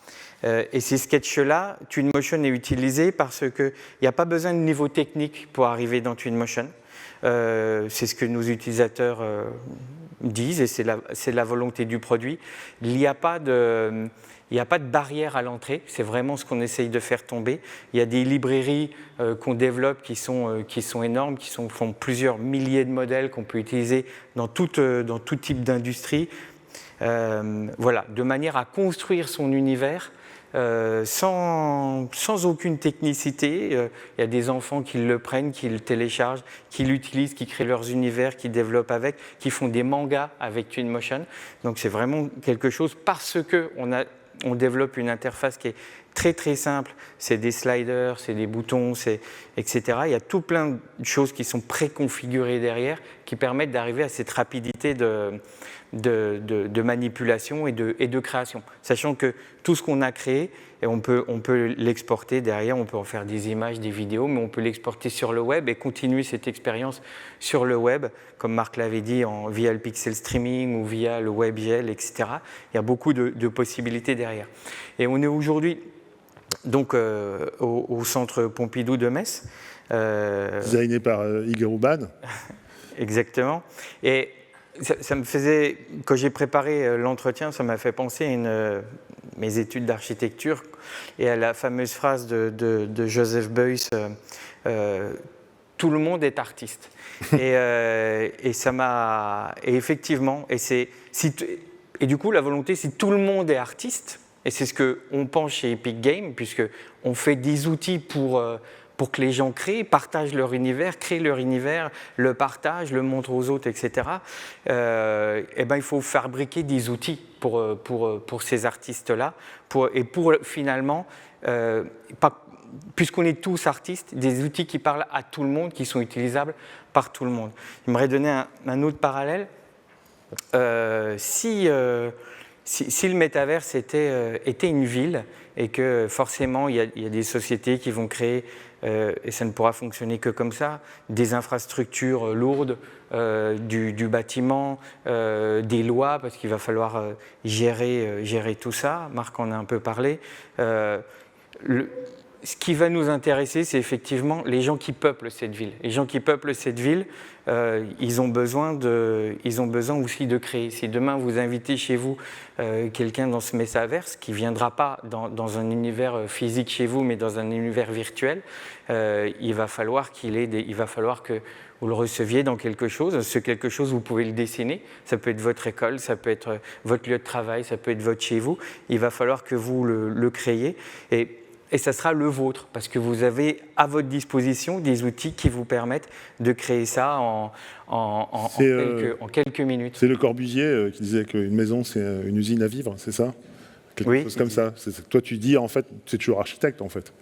Et ces sketchs-là, Twinmotion est utilisé parce qu'il n'y a pas besoin de niveau technique pour arriver dans Twinmotion. C'est ce que nos utilisateurs disent et c'est la volonté du produit. Il n'y a pas Il n'y a pas de barrière à l'entrée, c'est vraiment ce qu'on essaye de faire tomber. Il y a des librairies qu'on développe qui sont énormes, font plusieurs milliers de modèles qu'on peut utiliser dans tout type d'industrie. Voilà, de manière à construire son univers sans aucune technicité. Il y a des enfants qui le prennent, qui le téléchargent, qui l'utilisent, qui créent leurs univers, qui développent avec, qui font des mangas avec Twinmotion. Donc c'est vraiment quelque chose parce qu'on développe une interface qui est très très simple. C'est des sliders, c'est des boutons, etc. Il y a tout plein de choses qui sont préconfigurées derrière qui permettent d'arriver à cette rapidité de manipulation et de création. Sachant que tout ce qu'on a créé, et on peut l'exporter derrière, on peut en faire des images, des vidéos, mais on peut l'exporter sur le web et continuer cette expérience sur le web, comme Marc l'avait dit, via le pixel streaming ou via le WebGL, etc. Il y a beaucoup de possibilités derrière. Et on est aujourd'hui donc au centre Pompidou de Metz. Designé par Igor Uban. Exactement. Et ça me faisait, quand j'ai préparé l'entretien, ça m'a fait penser à mes études d'architecture et à la fameuse phrase de Joseph Beuys, tout le monde est artiste. Et ça m'a, et effectivement, et du coup la volonté, si tout le monde est artiste, et c'est ce qu'on pense chez Epic Games, puisqu'on fait des outils pour que les gens créent, partagent leur univers, créent leur univers, le partagent, le montrent aux autres, etc. Et ben, il faut fabriquer des outils pour ces artistes-là, et pour finalement, puisqu'on est tous artistes, des outils qui parlent à tout le monde, qui sont utilisables par tout le monde. J'aimerais donner un autre parallèle. Si le métaverse était une ville et que forcément il y a des sociétés qui vont créer, et ça ne pourra fonctionner que comme ça, des infrastructures lourdes, du bâtiment, des lois, parce qu'il va falloir gérer tout ça. Marc en a un peu parlé. Ce qui va nous intéresser, c'est effectivement les gens qui peuplent cette ville. Les gens qui peuplent cette ville, ils ont besoin aussi de créer. Si demain vous invitez chez vous quelqu'un dans ce métaverse qui ne viendra pas dans un univers physique chez vous, mais dans un univers virtuel, il va falloir que vous le receviez dans quelque chose. Ce quelque chose, vous pouvez le dessiner. Ça peut être votre école, ça peut être votre lieu de travail, ça peut être votre chez vous. Il va falloir que vous le créiez. Et ça sera le vôtre, parce que vous avez à votre disposition des outils qui vous permettent de créer ça en quelques minutes. C'est Le Corbusier qui disait qu'une maison, c'est une usine à vivre, c'est ça? Quelque chose comme ça. Toi, tu dis, en fait, tu es toujours architecte, en fait.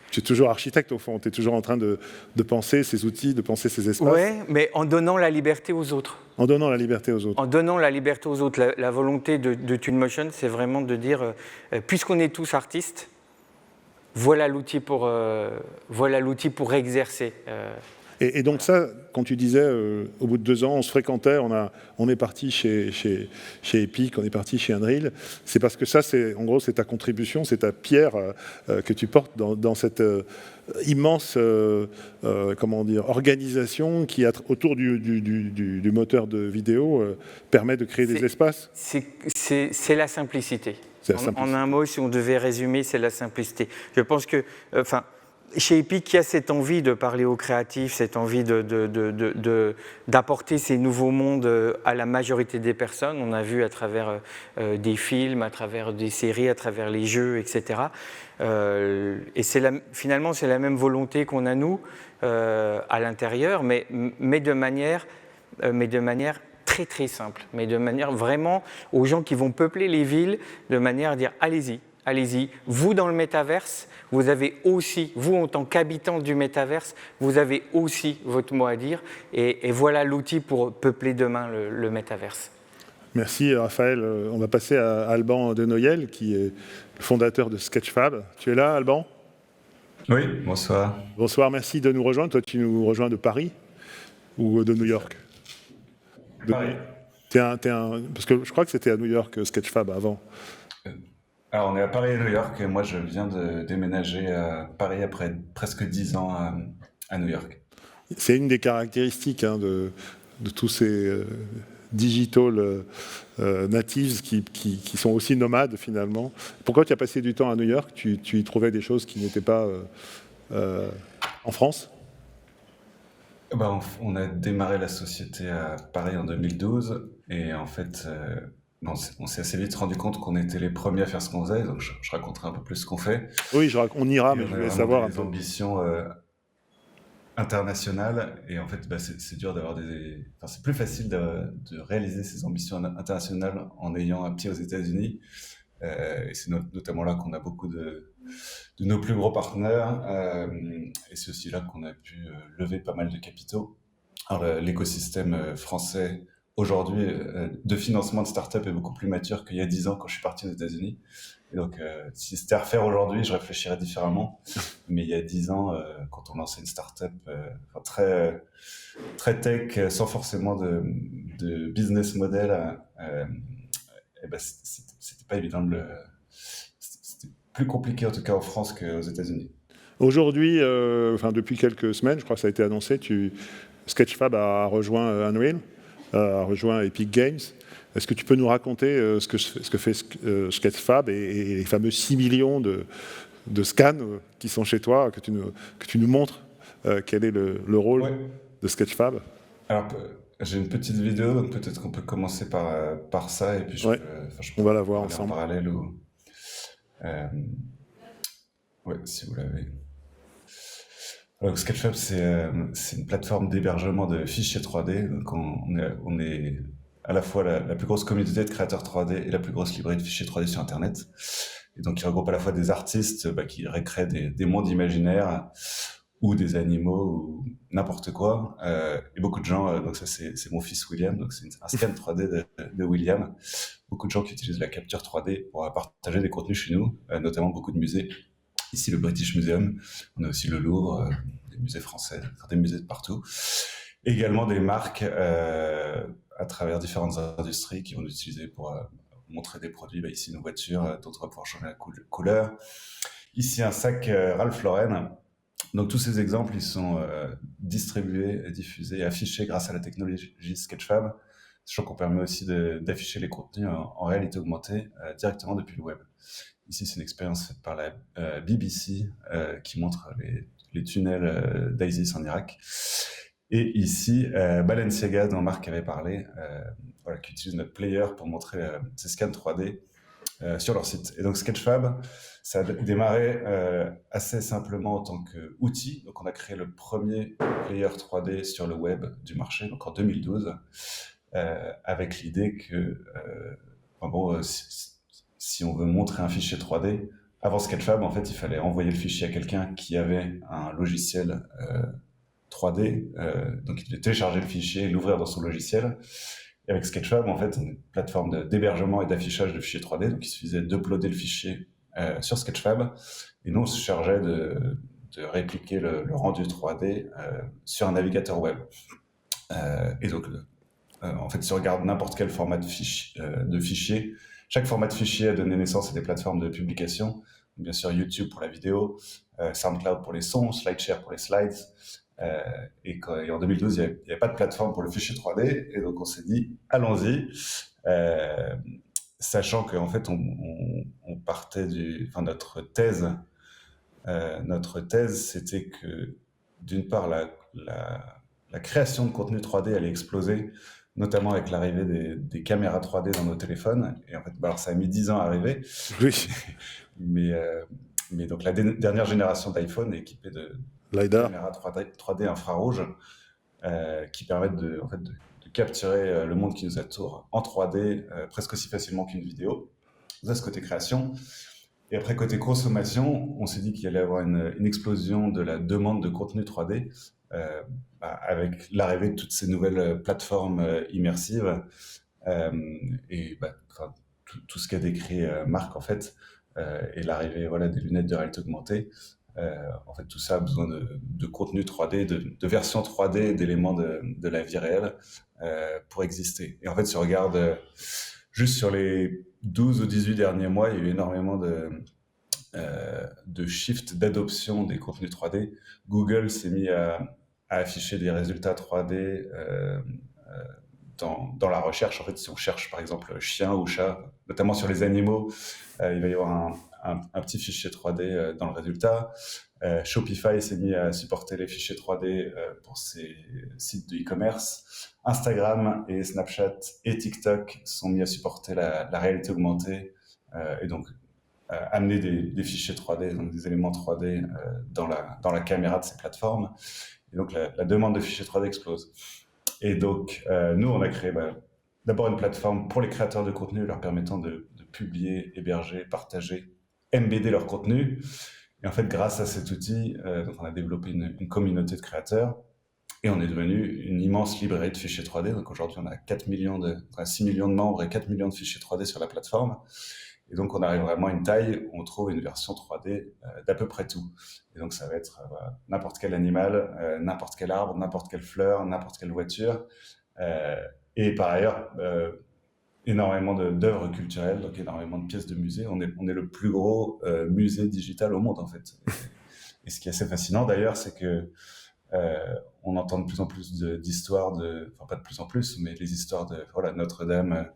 Tu es toujours architecte, au fond. Tu es toujours en train de penser ces outils, de penser ces espaces. Oui, mais en donnant la liberté aux autres. En donnant la liberté aux autres. En donnant la liberté aux autres. La volonté de Twinmotion, c'est vraiment de dire, puisqu'on est tous artistes, voilà l'outil pour exercer. Et donc ça, quand tu disais, au bout de 2 ans, on se fréquentait, on est parti chez Epic, on est parti chez Unreal, c'est parce que ça, en gros, c'est ta contribution, c'est ta pierre que tu portes dans cette immense organisation qui, autour du moteur de vidéo, permet de créer des espaces. C'est la simplicité. En un mot, si on devait résumer, c'est la simplicité. Je pense que, chez Epic, il y a cette envie de parler aux créatifs, cette envie d'apporter ces nouveaux mondes à la majorité des personnes. On a vu à travers des films, à travers des séries, à travers les jeux, etc. Et finalement, c'est la même volonté qu'on a, nous, à l'intérieur, mais de manière très très simple, mais de manière vraiment aux gens qui vont peupler les villes, de manière à dire allez-y, vous dans le métaverse, vous avez aussi, vous en tant qu'habitant du métaverse, vous avez aussi votre mot à dire, et voilà l'outil pour peupler demain le métaverse. Merci Raphaël. On va passer à Alban de Noyel, qui est le fondateur de Sketchfab. Tu es là, Alban? Oui, bonsoir. Bonsoir, merci de nous rejoindre. Toi, tu nous rejoins de Paris ou de New York? Paris. Parce que je crois que c'était à New York, Sketchfab, avant. Alors, on est à Paris et New York, et moi, je viens de déménager à Paris après presque 10 ans à New York. C'est une des caractéristiques de tous ces digital natives qui sont aussi nomades finalement. Pourquoi tu as passé du temps à New York? Tu y trouvais des choses qui n'étaient pas en France? On a démarré la société à Paris en 2012 et en fait, on s'est assez vite rendu compte qu'on était les premiers à faire ce qu'on faisait, donc je raconterai un peu plus ce qu'on fait. Oui, on ira, Et mais on je a voulais vraiment savoir un des peu. ambitions internationales et en fait, c'est dur d'avoir enfin, c'est plus facile de réaliser ces ambitions internationales en ayant un pied aux États-Unis. Et c'est notamment là qu'on a beaucoup de nos plus gros partenaires. Et c'est aussi là qu'on a pu lever pas mal de capitaux. Alors, l'écosystème français aujourd'hui de financement de start-up est beaucoup plus mature qu'il y a 10 ans quand je suis parti aux États-Unis. Et donc, si c'était à refaire aujourd'hui, je réfléchirais différemment. Mais il y a 10 ans, quand on lançait une start-up très, très tech, sans forcément de business model, c'était pas évident c'était plus compliqué en tout cas en France qu'aux États-Unis. Aujourd'hui, depuis quelques semaines, je crois que ça a été annoncé, Sketchfab a rejoint Unreal, a rejoint Epic Games. Est-ce que tu peux nous raconter ce que fait Sketchfab et les fameux 6 millions de scans qui sont chez toi, que tu nous montres quel est le rôle de Sketchfab? Alors, j'ai une petite vidéo, donc peut-être qu'on peut commencer par ça, et puis je on va la peux voir parler ensemble. en parallèle. Si vous l'avez. Alors, Sketchfab, c'est une plateforme d'hébergement de fichiers 3D. Donc, on est à la fois la plus grosse communauté de créateurs 3D et la plus grosse librairie de fichiers 3D sur Internet. Et donc, il regroupe à la fois des artistes qui recréent des mondes imaginaires ou des animaux ou n'importe quoi. Et beaucoup de gens, donc ça c'est mon fils William, donc c'est un scan 3D de William. Beaucoup de gens qui utilisent la capture 3D pour partager des contenus chez nous, notamment beaucoup de musées. Ici, le British Museum, on a aussi le Louvre, des musées français, des musées de partout. Également des marques à travers différentes industries qui vont l'utiliser pour montrer des produits. Ici, nos voitures, d'autres pour changer la couleur. Ici, un sac Ralph Lauren. Donc, tous ces exemples, ils sont distribués, diffusés, affichés grâce à la technologie Sketchfab. Sachant qu'on permet aussi d'afficher les contenus en réalité augmentée directement depuis le web. Ici, c'est une expérience faite par la BBC qui montre les tunnels d'ISIS en Irak. Et ici, Balenciaga, dont Marc avait parlé, qui utilise notre player pour montrer ses scans 3D sur leur site. Et donc, Sketchfab, ça a démarré assez simplement en tant qu'outil. Donc, on a créé le premier player 3D sur le web du marché, donc en 2012, avec l'idée que, si on veut montrer un fichier 3D, avant Sketchfab, en fait, il fallait envoyer le fichier à quelqu'un qui avait un logiciel 3D. Donc, il devait télécharger le fichier et l'ouvrir dans son logiciel. Et avec Sketchfab, en fait, on est une plateforme d'hébergement et d'affichage de fichiers 3D. Donc, il suffisait d'uploader le fichier sur Sketchfab. Et nous, on se chargeait de répliquer le rendu 3D sur un navigateur web. Et donc, en fait, si on regarde n'importe quel format de fichier, chaque format de fichier a donné naissance à des plateformes de publication. Bien sûr, YouTube pour la vidéo, SoundCloud pour les sons, SlideShare pour les slides. Et en 2012, il n'y avait pas de plateforme pour le fichier 3D. Et donc, on s'est dit, allons-y. Sachant qu'en fait, on partait notre thèse, c'était que, d'une part, la création de contenu 3D allait exploser, notamment avec l'arrivée des caméras 3D dans nos téléphones. Et en fait, alors ça a mis 10 ans à arriver. Oui. Mais donc la dernière génération d'iPhone est équipée de caméras 3D infrarouges qui permettent de capturer le monde qui nous entoure en 3D presque aussi facilement qu'une vidéo. Ça, c'est côté création. Et après, côté consommation, on s'est dit qu'il y allait avoir une explosion de la demande de contenu 3D avec l'arrivée de toutes ces nouvelles plateformes immersives et tout ce qu'a décrit Marc, en fait, et l'arrivée des lunettes de réalité augmentée. En fait, tout ça a besoin de contenu 3D, de versions 3D, d'éléments de la vie réelle pour exister. Et en fait, si on regarde juste sur les 12 ou 18 derniers mois, il y a eu énormément de shift d'adoption des contenus 3D. Google s'est mis à afficher des résultats 3D dans la recherche. En fait, si on cherche par exemple chien ou chat, notamment sur les animaux, il va y avoir un petit fichier 3D dans le résultat. Shopify s'est mis à supporter les fichiers 3D pour ses sites de e-commerce. Instagram et Snapchat et TikTok sont mis à supporter la réalité augmentée et donc amener des fichiers 3D, donc des éléments 3D dans la caméra de ces plateformes. Et donc la demande de fichiers 3D explose. Et donc nous, on a créé d'abord une plateforme pour les créateurs de contenu, leur permettant de publier, héberger, partager, embedder leur contenu. Et en fait, grâce à cet outil, donc on a développé une communauté de créateurs et on est devenu une immense librairie de fichiers 3D. Donc aujourd'hui, on a 6 millions de membres et 4 millions de fichiers 3D sur la plateforme. Et donc, on arrive vraiment à une taille où on trouve une version 3D d'à peu près tout. Et donc, ça va être n'importe quel animal, n'importe quel arbre, n'importe quelle fleur, n'importe quelle voiture. Et par ailleurs, énormément d'œuvres culturelles, donc énormément de pièces de musée. On est le plus gros musée digital au monde, en fait. Et ce qui est assez fascinant, d'ailleurs, c'est que on entend de plus en plus d'histoires enfin pas de plus en plus, mais les histoires de Notre-Dame,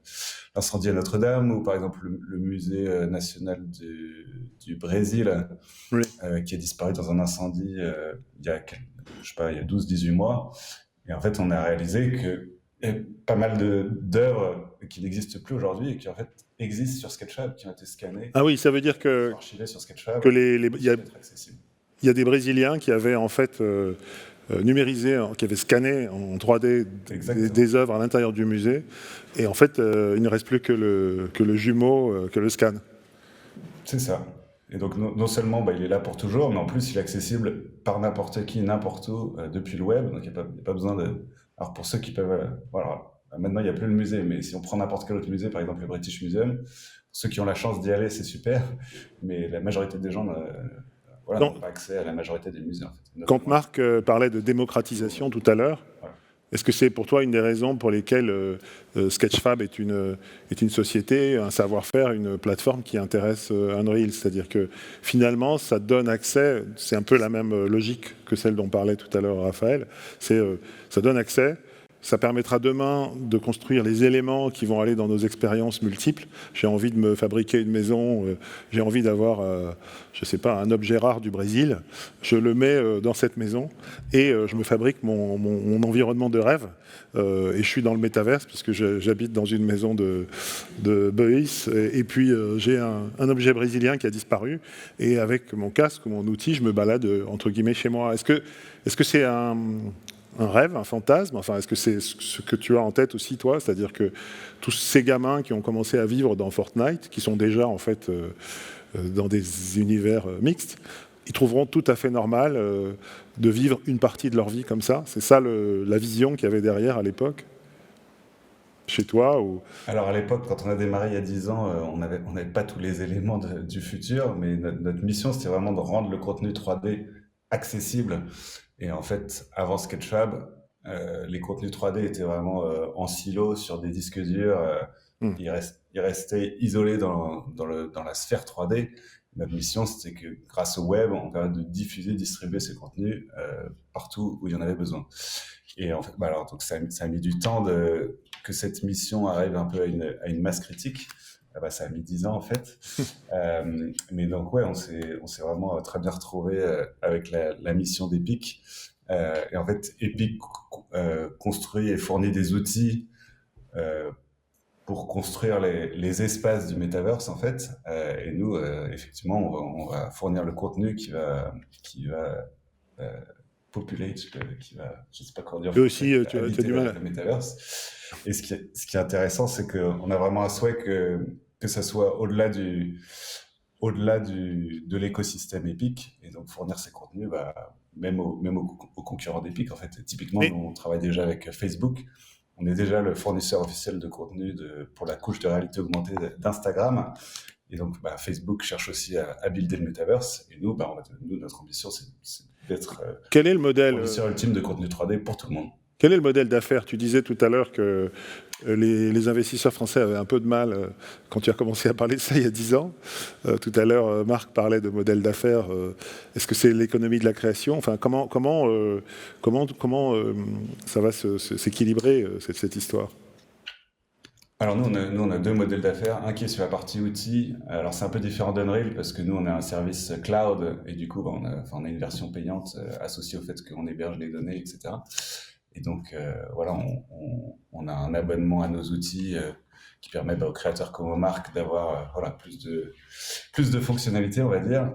l'incendie à Notre-Dame, ou par exemple le musée national du Brésil, Oui. qui a disparu dans un incendie il y a 12-18 mois. Et en fait, on a réalisé que y a pas mal d'œuvres qui n'existent plus aujourd'hui et qui en fait existent sur SketchUp, qui ont été scannées. Ah oui, ça veut dire que archivées sur SketchUp, il y a des Brésiliens qui avaient en fait numérisé, qui avaient scanné en 3D des œuvres à l'intérieur du musée, et en fait, il ne reste plus que le jumeau, que le scan. C'est ça. Et donc, non seulement il est là pour toujours, mais en plus, il est accessible par n'importe qui, n'importe où, depuis le web. Donc, il n'y a pas besoin de... Alors, pour ceux qui peuvent... voilà, maintenant, il n'y a plus le musée, mais si on prend n'importe quel autre musée, par exemple le British Museum, ceux qui ont la chance d'y aller, c'est super, mais la majorité des gens n'ont pas accès à la majorité des musées. En fait. Quand Marc parlait de démocratisation tout à l'heure, voilà. Est-ce que c'est pour toi une des raisons pour lesquelles Sketchfab est une société, un savoir-faire, une plateforme qui intéresse Unreal? C'est-à-dire que finalement, ça donne accès, c'est un peu la même logique que celle dont parlait tout à l'heure Raphaël, ça donne accès. Ça permettra demain de construire les éléments qui vont aller dans nos expériences multiples. J'ai envie de me fabriquer une maison, j'ai envie d'avoir, je ne sais pas, un objet rare du Brésil. Je le mets dans cette maison et je me fabrique mon environnement de rêve. Et je suis dans le métaverse parce que j'habite dans une maison de Beuys. Et puis j'ai un objet brésilien qui a disparu. Et avec mon casque ou mon outil, je me balade entre guillemets chez moi. Est-ce que c'est un rêve, un fantasme? Enfin, est-ce que c'est ce que tu as en tête aussi, toi? C'est-à-dire que tous ces gamins qui ont commencé à vivre dans Fortnite, qui sont déjà en fait dans des univers mixtes, ils trouveront tout à fait normal de vivre une partie de leur vie comme ça? C'est ça la vision qu'il y avait derrière à l'époque? Chez toi ou... Alors à l'époque, quand on a démarré il y a 10 ans, on n'avait pas tous les éléments du futur, mais notre mission, c'était vraiment de rendre le contenu 3D accessible. Et en fait, avant Sketchfab, les contenus 3D étaient vraiment en silo sur des disques durs. Ils restaient isolés dans la sphère 3D. Notre mission, c'était que grâce au web, on permet de diffuser, distribuer ces contenus partout où il y en avait besoin. Et en fait, donc ça a mis du temps que cette mission arrive un peu à une masse critique. Ça a mis 10 ans en fait. Mais donc ouais, on s'est vraiment très bien retrouvé avec la mission d'Epic. Et en fait, Epic construit et fournit des outils pour construire les espaces du Metaverse en fait. Et nous, effectivement, on va fournir le contenu qui va populate, je sais pas comment dire. Et aussi, tu as du mal. Le Metaverse. Et ce qui est intéressant, c'est qu'on a vraiment un souhait que ça soit au-delà de l'écosystème Epic, et donc fournir ces contenus même aux concurrents d'Epic en fait. Typiquement, nous, on travaille déjà avec Facebook, on est déjà le fournisseur officiel de contenu pour la couche de réalité augmentée d'Instagram, et donc Facebook cherche aussi à builder le Metaverse, et nous, notre ambition c'est d'être le fournisseur ultime de contenu 3D pour tout le monde. Quel est le modèle d'affaires? Tu disais tout à l'heure que les investisseurs français avaient un peu de mal quand tu as commencé à parler de ça il y a 10 ans. Tout à l'heure, Marc parlait de modèle d'affaires. Est-ce que c'est l'économie de la création? Enfin, comment ça va s'équilibrer, cette histoire? Alors nous, on a deux modèles d'affaires. Un qui est sur la partie outils. Alors c'est un peu différent d'Unreal parce que nous, on a un service cloud et du coup, on a une version payante associée au fait qu'on héberge les données, etc. Et donc, voilà, on a un abonnement à nos outils qui permet aux créateurs comme aux marques d'avoir voilà, plus de fonctionnalités, on va dire.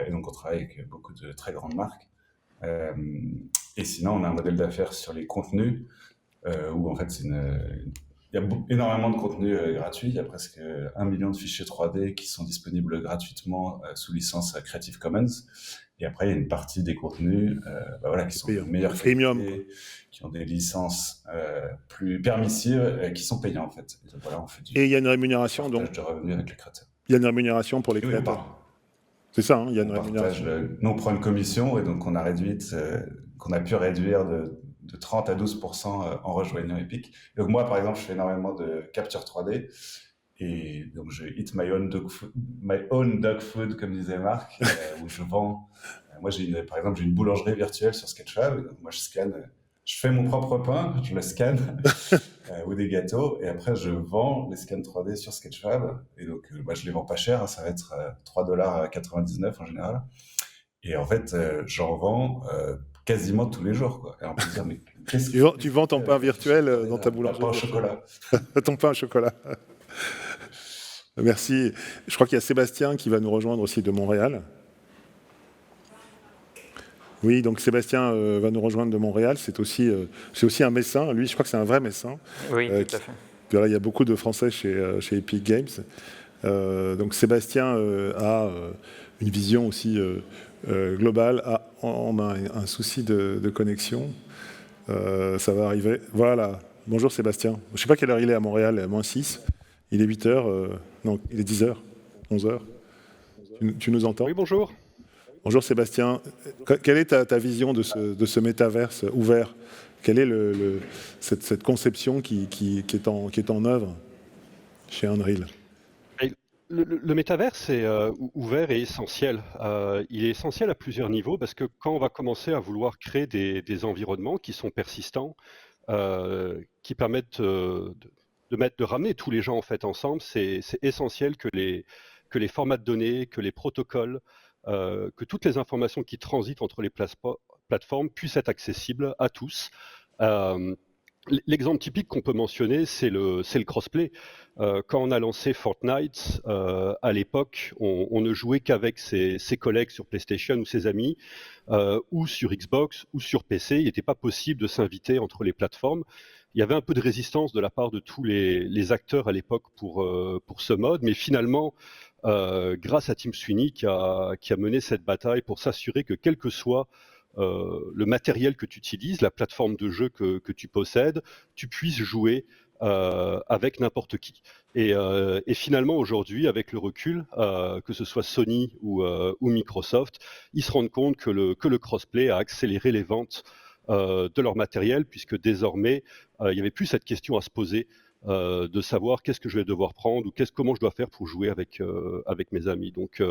Et donc, on travaille avec beaucoup de très grandes marques. Euh, et sinon, on a un modèle d'affaires sur les contenus où en fait, il y a énormément de contenus gratuits. Il y a presque 1 million de fichiers 3D qui sont disponibles gratuitement sous licence Creative Commons. Et après, il y a une partie des contenus voilà, qui sont de meilleure qualité, qui ont des licences plus permissives, qui sont payants en fait. Et, donc, voilà, on fait Et il y a une rémunération donc de revenus avec les créateurs. Il y a une rémunération pour les créateurs. C'est ça, hein, il y a une rémunération. Nous, on prend une commission et donc on a pu réduire de 30 à 12% en rejoignant Epic. Donc moi, par exemple, je fais énormément de capture 3D et donc je eat my own dog food, comme disait Marc, où je vends. Moi, par exemple, j'ai une boulangerie virtuelle sur Sketchfab. Donc moi, je fais mon propre pain, je le scanne, ou des gâteaux, et après je vends les scans 3D sur Sketchfab. Et donc, je les vends pas cher, hein, ça va être $3,99 en général. Et en fait, j'en vends quasiment tous les jours, quoi. Et on peut dire, mais tu vends ton pain virtuel dans ta boulangerie. Pain au chocolat. Ton pain au chocolat. Merci. Je crois qu'il y a Sébastien qui va nous rejoindre aussi de Montréal. Oui, donc Sébastien va nous rejoindre de Montréal. C'est aussi un Messin. Lui, je crois que c'est un vrai Messin. Oui, tout à fait. Là, il y a beaucoup de Français chez Epic Games. Donc Sébastien a une vision aussi globale. On a un souci de connexion. Ça va arriver. Voilà. Bonjour Sébastien. Je ne sais pas quelle heure il est à Montréal, -6. Il est 8h. Non, il est 10h, 11h. Tu nous entends? Oui, bonjour. Bonjour Sébastien. Quelle est ta vision de ce métaverse ouvert? Quelle est cette conception qui est en œuvre chez Unreal? Le métaverse est ouvert et essentiel. Il est essentiel à plusieurs niveaux parce que quand on va commencer à vouloir créer des environnements qui sont persistants, qui permettent de ramener tous les gens en fait ensemble, c'est essentiel que les formats de données, que les protocoles, que toutes les informations qui transitent entre les plateformes puissent être accessibles à tous. L'exemple typique qu'on peut mentionner, c'est le crossplay. Quand on a lancé Fortnite, à l'époque, on ne jouait qu'avec ses collègues sur PlayStation ou ses amis, ou sur Xbox ou sur PC. Il n'était pas possible de s'inviter entre les plateformes. Il y avait un peu de résistance de la part de tous les acteurs à l'époque pour ce mode, mais finalement, grâce à Tim Sweeney qui a mené cette bataille pour s'assurer que quel que soit le matériel que tu utilises, la plateforme de jeu que tu possèdes, tu puisses jouer avec n'importe qui. Et finalement, aujourd'hui, avec le recul, que ce soit Sony ou Microsoft, ils se rendent compte que le crossplay a accéléré les ventes de leur matériel, puisque désormais, il n'y avait plus cette question à se poser de savoir qu'est-ce que je vais devoir prendre ou comment je dois faire pour jouer avec mes amis. Donc,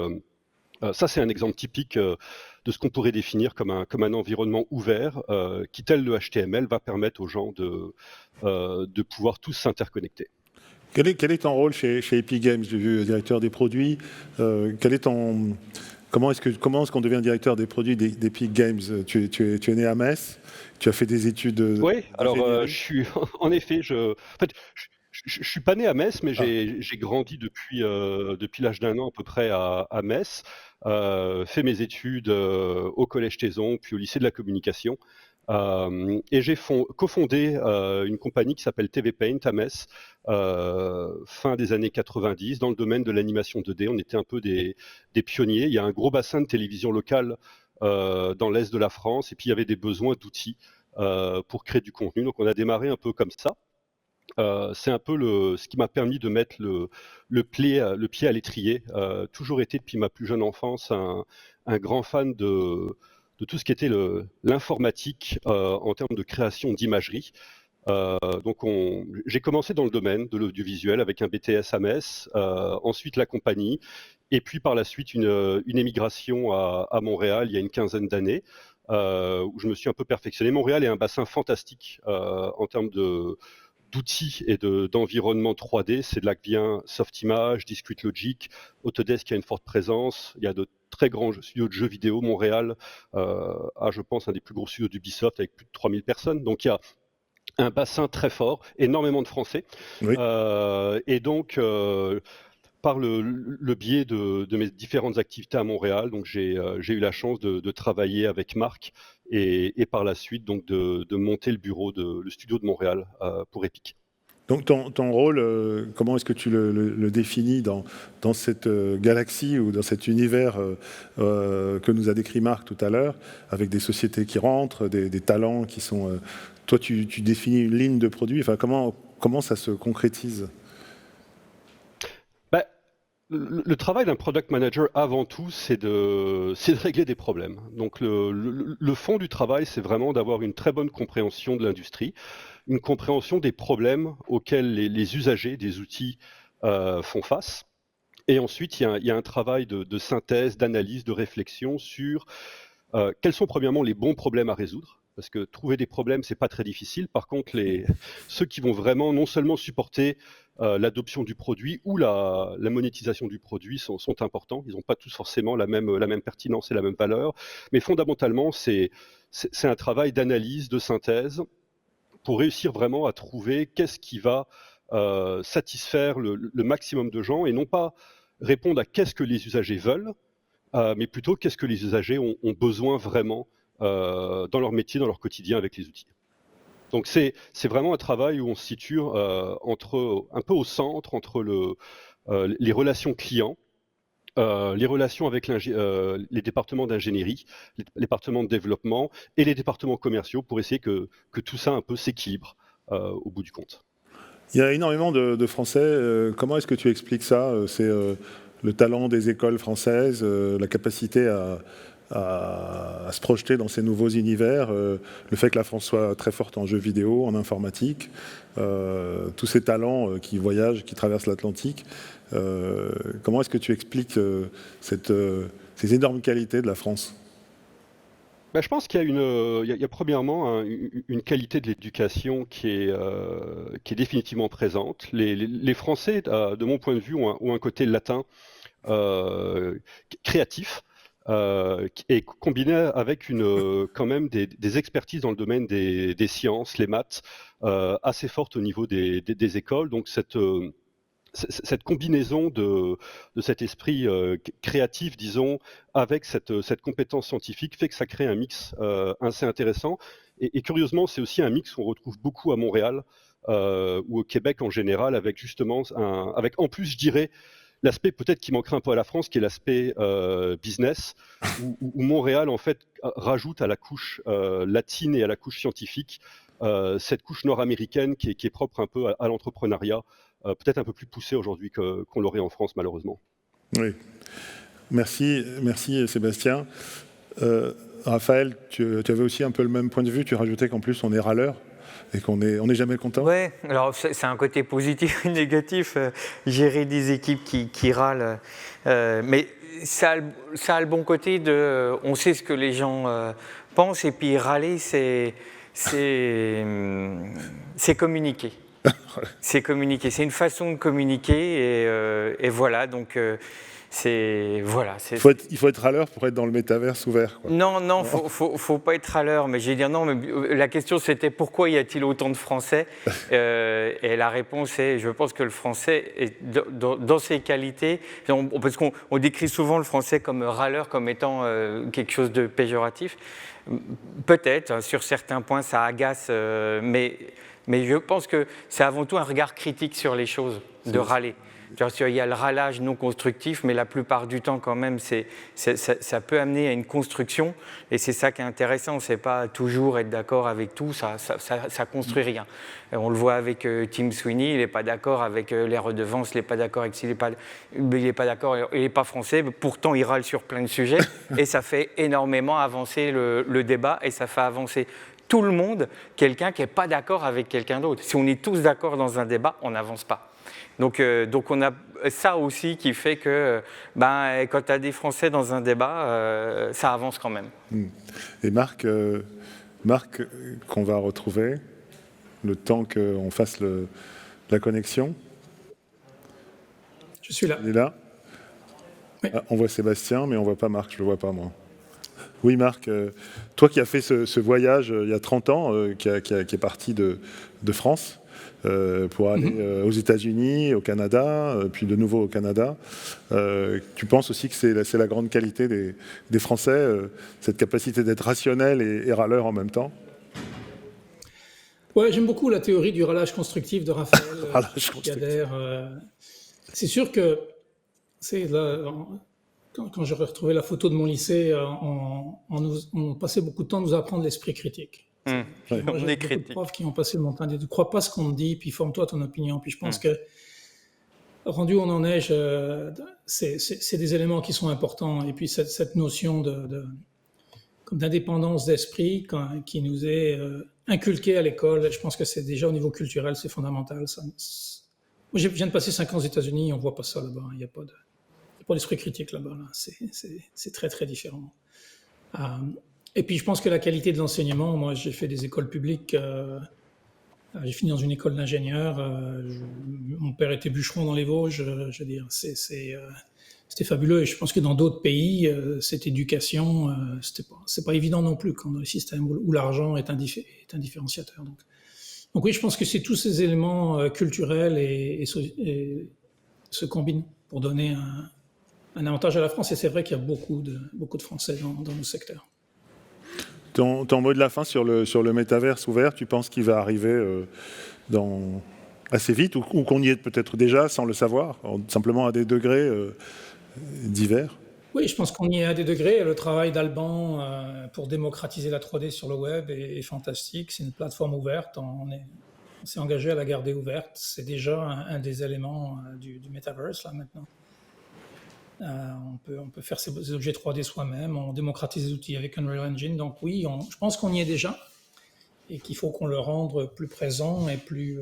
ça, c'est un exemple typique de ce qu'on pourrait définir comme un environnement ouvert qui, tel le HTML, va permettre aux gens de pouvoir tous s'interconnecter. Quel est ton rôle chez Epic Games? J'ai vu directeur des produits. Comment est-ce qu'on devient directeur des produits d'Epic Games? Tu es né à Metz, tu as fait des études. Oui, alors je suis en effet, je suis pas né à Metz, mais j'ai grandi depuis l'âge d'1 an à peu près à Metz, fait mes études au collège Taizon, puis au lycée de la communication. Et j'ai cofondé une compagnie qui s'appelle TV Paint à Metz, fin des années 90, dans le domaine de l'animation 2D. On était un peu des pionniers. Il y a un gros bassin de télévision locale dans l'est de la France, et puis il y avait des besoins d'outils pour créer du contenu. Donc on a démarré un peu comme ça. C'est un peu ce qui m'a permis de mettre le pied à l'étrier. Toujours été depuis ma plus jeune enfance un grand fan de tout ce qui était l'informatique en termes de création d'imagerie. Donc j'ai commencé dans le domaine de l'audiovisuel avec un BTS à Metz, ensuite la compagnie, et puis par la suite une émigration à Montréal il y a une quinzaine d'années, où je me suis un peu perfectionné. Montréal est un bassin fantastique en termes de d'outils et d'environnements 3D. C'est de là que vient Softimage, Discrete Logic, Autodesk qui a une forte présence. Il y a de très grands studios de jeux vidéo. Montréal a, je pense, un des plus gros studios d'Ubisoft avec plus de 3000 personnes. Donc il y a un bassin très fort, énormément de Français. Oui. Et donc, par le biais de mes différentes activités à Montréal, donc j'ai eu la chance de travailler avec Marc et par la suite donc de monter le studio de Montréal pour Epic. Donc ton rôle, comment est-ce que tu le définis dans cette galaxie ou dans cet univers que nous a décrit Marc tout à l'heure, avec des sociétés qui rentrent, des talents qui sont... toi, tu définis une ligne de produit. Enfin, comment ça se concrétise ? Le travail d'un product manager, avant tout, c'est de régler des problèmes. Donc, le fond du travail, c'est vraiment d'avoir une très bonne compréhension de l'industrie, une compréhension des problèmes auxquels les usagers des outils font face. Et ensuite, il y a un travail de synthèse, d'analyse, de réflexion sur quels sont premièrement les bons problèmes à résoudre. Parce que trouver des problèmes, c'est pas très difficile. Par contre, ceux qui vont vraiment non seulement supporter l'adoption du produit ou la monétisation du produit sont importants. Ils n'ont pas tous forcément la même pertinence et la même valeur. Mais fondamentalement, c'est un travail d'analyse, de synthèse, pour réussir vraiment à trouver qu'est-ce qui va satisfaire le maximum de gens et non pas répondre à qu'est-ce que les usagers veulent, mais plutôt qu'est-ce que les usagers ont besoin vraiment dans leur métier, dans leur quotidien avec les outils. Donc c'est vraiment un travail où on se situe un peu au centre entre les relations clients, les relations avec les départements d'ingénierie, les départements de développement et les départements commerciaux pour essayer que tout ça un peu s'équilibre au bout du compte. Il y a énormément de Français. Comment est-ce que tu expliques ça ? C'est le talent des écoles françaises, la capacité à se projeter dans ces nouveaux univers, le fait que la France soit très forte en jeux vidéo, en informatique, tous ces talents qui voyagent, qui traversent l'Atlantique. Comment est-ce que tu expliques ces énormes qualités de la France ? Je pense qu'il y a premièrement une qualité de l'éducation qui est définitivement présente. Les Français, de mon point de vue, ont un côté latin créatif. Et combiné avec quand même des expertises dans le domaine des sciences, les maths, assez fortes au niveau des écoles. Donc cette combinaison de cet esprit créatif, disons, avec cette compétence scientifique fait que ça crée un mix assez intéressant. Et curieusement, c'est aussi un mix qu'on retrouve beaucoup à Montréal ou au Québec en général, avec justement, avec en plus, je dirais, l'aspect peut-être qui manquerait un peu à la France, qui est l'aspect business, où Montréal, en fait, rajoute à la couche latine et à la couche scientifique cette couche nord-américaine qui est propre un peu à l'entrepreneuriat, peut-être un peu plus poussée aujourd'hui qu'on l'aurait en France, malheureusement. Oui. Merci Sébastien. Raphaël, tu avais aussi un peu le même point de vue. Tu rajoutais qu'en plus, on est râleur. Et qu'on n'est jamais content. Ouais, alors c'est un côté positif et négatif, gérer des équipes qui râlent. Mais ça a le bon côté on sait ce que les gens pensent, et puis râler, c'est communiquer. C'est communiquer, c'est une façon de communiquer, et voilà, donc... il faut être râleur pour être dans le métaverse ouvert, quoi. Non, faut pas être râleur, mais j'ai dit non, mais la question c'était pourquoi y a-t-il autant de Français et la réponse est, je pense que le Français est dans ses qualités, parce qu'on décrit souvent le Français comme râleur, comme étant quelque chose de péjoratif. Peut-être, sur certains points ça agace, mais je pense que c'est avant tout un regard critique sur les choses, de râler. Il y a le râlage non constructif, mais la plupart du temps, quand même, ça peut amener à une construction. Et c'est ça qui est intéressant. C'est pas toujours être d'accord avec tout. Ça construit rien. Et on le voit avec Tim Sweeney. Il n'est pas d'accord avec les redevances. Il n'est pas d'accord avec s'il n'est pas d'accord. Il n'est pas français. Mais pourtant, il râle sur plein de sujets. Et ça fait énormément avancer le débat. Et ça fait avancer tout le monde. Quelqu'un qui n'est pas d'accord avec quelqu'un d'autre. Si on est tous d'accord dans un débat, on n'avance pas. Donc on a ça aussi qui fait que quand tu as des Français dans un débat, ça avance quand même. Et Marc qu'on va retrouver. le temps qu'on fasse la connexion. Je suis là. Il est là. Oui. Ah, on voit Sébastien, mais on ne voit pas Marc, je ne le vois pas moi. Oui Marc, toi qui as fait ce voyage il y a 30 ans, qui est parti de France pour aller aux États-Unis, au Canada, puis de nouveau au Canada, tu penses aussi que c'est la grande qualité des Français, cette capacité d'être rationnel et râleur en même temps? Ouais, j'aime beaucoup la théorie du râlage constructif de Raphaël Kader. C'est sûr que quand j'aurais retrouvé la photo de mon lycée, on passait beaucoup de temps à nous apprendre l'esprit critique. Moi, On est critique. Beaucoup de profs qui ont passé le temps de ne crois pas ce qu'on te dit, puis forme-toi ton opinion. Puis je pense que rendu où on en est, c'est des éléments qui sont importants. Et puis cette notion d'indépendance d'esprit qui nous est inculquée à l'école, je pense que c'est déjà au niveau culturel, c'est fondamental. Moi, je viens de passer 5 ans aux États-Unis, on ne voit pas ça là-bas. Il n'y a pas d'esprit critique là-bas. Là. C'est très, très différent. Et puis, je pense que la qualité de l'enseignement, moi, j'ai fait des écoles publiques. J'ai fini dans une école d'ingénieur. Mon père était bûcheron dans les Vosges. Je veux dire, c'était fabuleux. Et je pense que dans d'autres pays, cette éducation, c'est pas évident non plus quand dans le système où l'argent est un différenciateur. Donc oui, je pense que c'est tous ces éléments culturels et se combinent pour donner un avantage à la France. Et c'est vrai qu'il y a beaucoup de Français dans nos secteurs. Ton mot de la fin sur le métaverse ouvert, tu penses qu'il va arriver assez vite ou qu'on y est peut-être déjà sans le savoir, simplement à des degrés divers? Oui, je pense qu'on y est à des degrés. Le travail d'Alban pour démocratiser la 3D sur le web est fantastique. C'est une plateforme ouverte. On s'est engagé à la garder ouverte. C'est déjà un des éléments du metaverse là maintenant. On peut faire ces objets 3D soi-même. On démocratise les outils avec Unreal Engine. Donc oui, je pense qu'on y est déjà et qu'il faut qu'on le rende plus présent et plus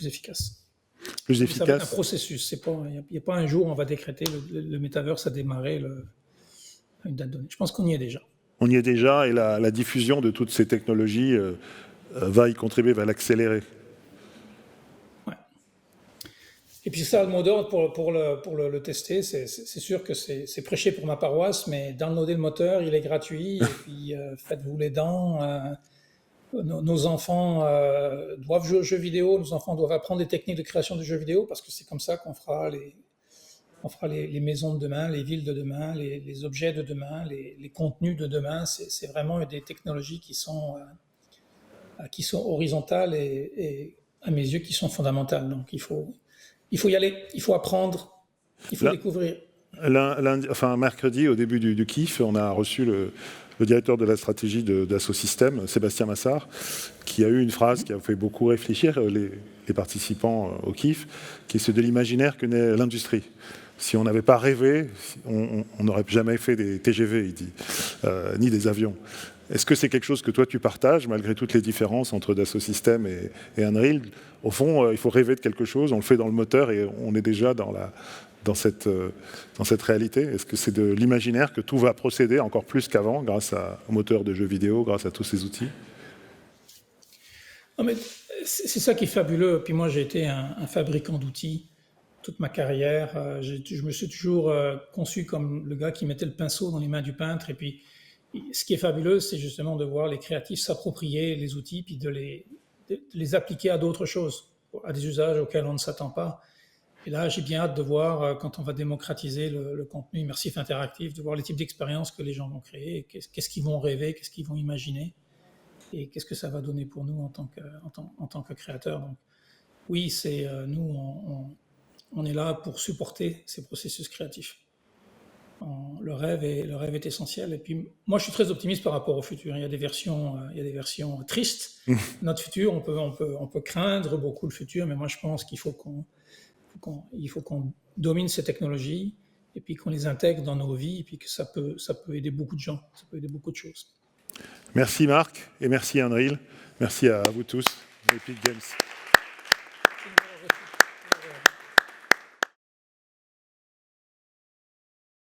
efficace. Plus efficace. Ça va être un processus. Il n'y a pas un jour où on va décréter le metaverse a démarré une date donnée. Je pense qu'on y est déjà. On y est déjà et la diffusion de toutes ces technologies va y contribuer, va l'accélérer. Ouais. Et puis ça, le mot d'ordre pour le tester, c'est sûr que c'est prêché pour ma paroisse, mais downloader le moteur, il est gratuit. Et puis faites-vous les dents. Nos enfants doivent jouer aux jeux vidéo, nos enfants doivent apprendre des techniques de création de jeux vidéo parce que c'est comme ça qu'on fera les maisons de demain, les villes de demain, les objets de demain, les contenus de demain. C'est vraiment des technologies qui sont horizontales et à mes yeux qui sont fondamentales. Donc il faut y aller, il faut apprendre, il faut découvrir. Mercredi, au début du KIF, on a reçu le directeur de la stratégie d'Assosystème, Sébastien Massard, qui a eu une phrase qui a fait beaucoup réfléchir les participants au KIF, qui est ce de l'imaginaire que naît l'industrie. Si on n'avait pas rêvé, on n'aurait jamais fait des TGV, il dit, ni des avions. Est-ce que c'est quelque chose que toi tu partages, malgré toutes les différences entre Dassault Systèmes et Unreal? Au fond, il faut rêver de quelque chose, on le fait dans le moteur et on est déjà dans cette réalité. Est-ce que c'est de l'imaginaire que tout va procéder encore plus qu'avant, grâce au moteur de jeux vidéo, grâce à tous ces outils? Non, mais c'est ça qui est fabuleux. Puis moi, j'ai été un fabricant d'outils toute ma carrière. Je me suis toujours conçu comme le gars qui mettait le pinceau dans les mains du peintre. Et puis, ce qui est fabuleux, c'est justement de voir les créatifs s'approprier les outils puis de les appliquer à d'autres choses, à des usages auxquels on ne s'attend pas. Et là, j'ai bien hâte de voir, quand on va démocratiser le contenu immersif interactif, de voir les types d'expériences que les gens vont créer, qu'est-ce qu'ils vont rêver, qu'est-ce qu'ils vont imaginer, et qu'est-ce que ça va donner pour nous en tant que créateurs. Donc, oui, nous, on est là pour supporter ces processus créatifs. Le rêve est essentiel. Et puis, moi, je suis très optimiste par rapport au futur. Il y a des versions tristes. Notre futur, on peut craindre beaucoup le futur, mais moi, je pense qu'il faut qu'on domine ces technologies et puis qu'on les intègre dans nos vies et puis que ça peut aider beaucoup de gens, ça peut aider beaucoup de choses. Merci Marc et merci Unreal. Merci à vous tous. Epic Games.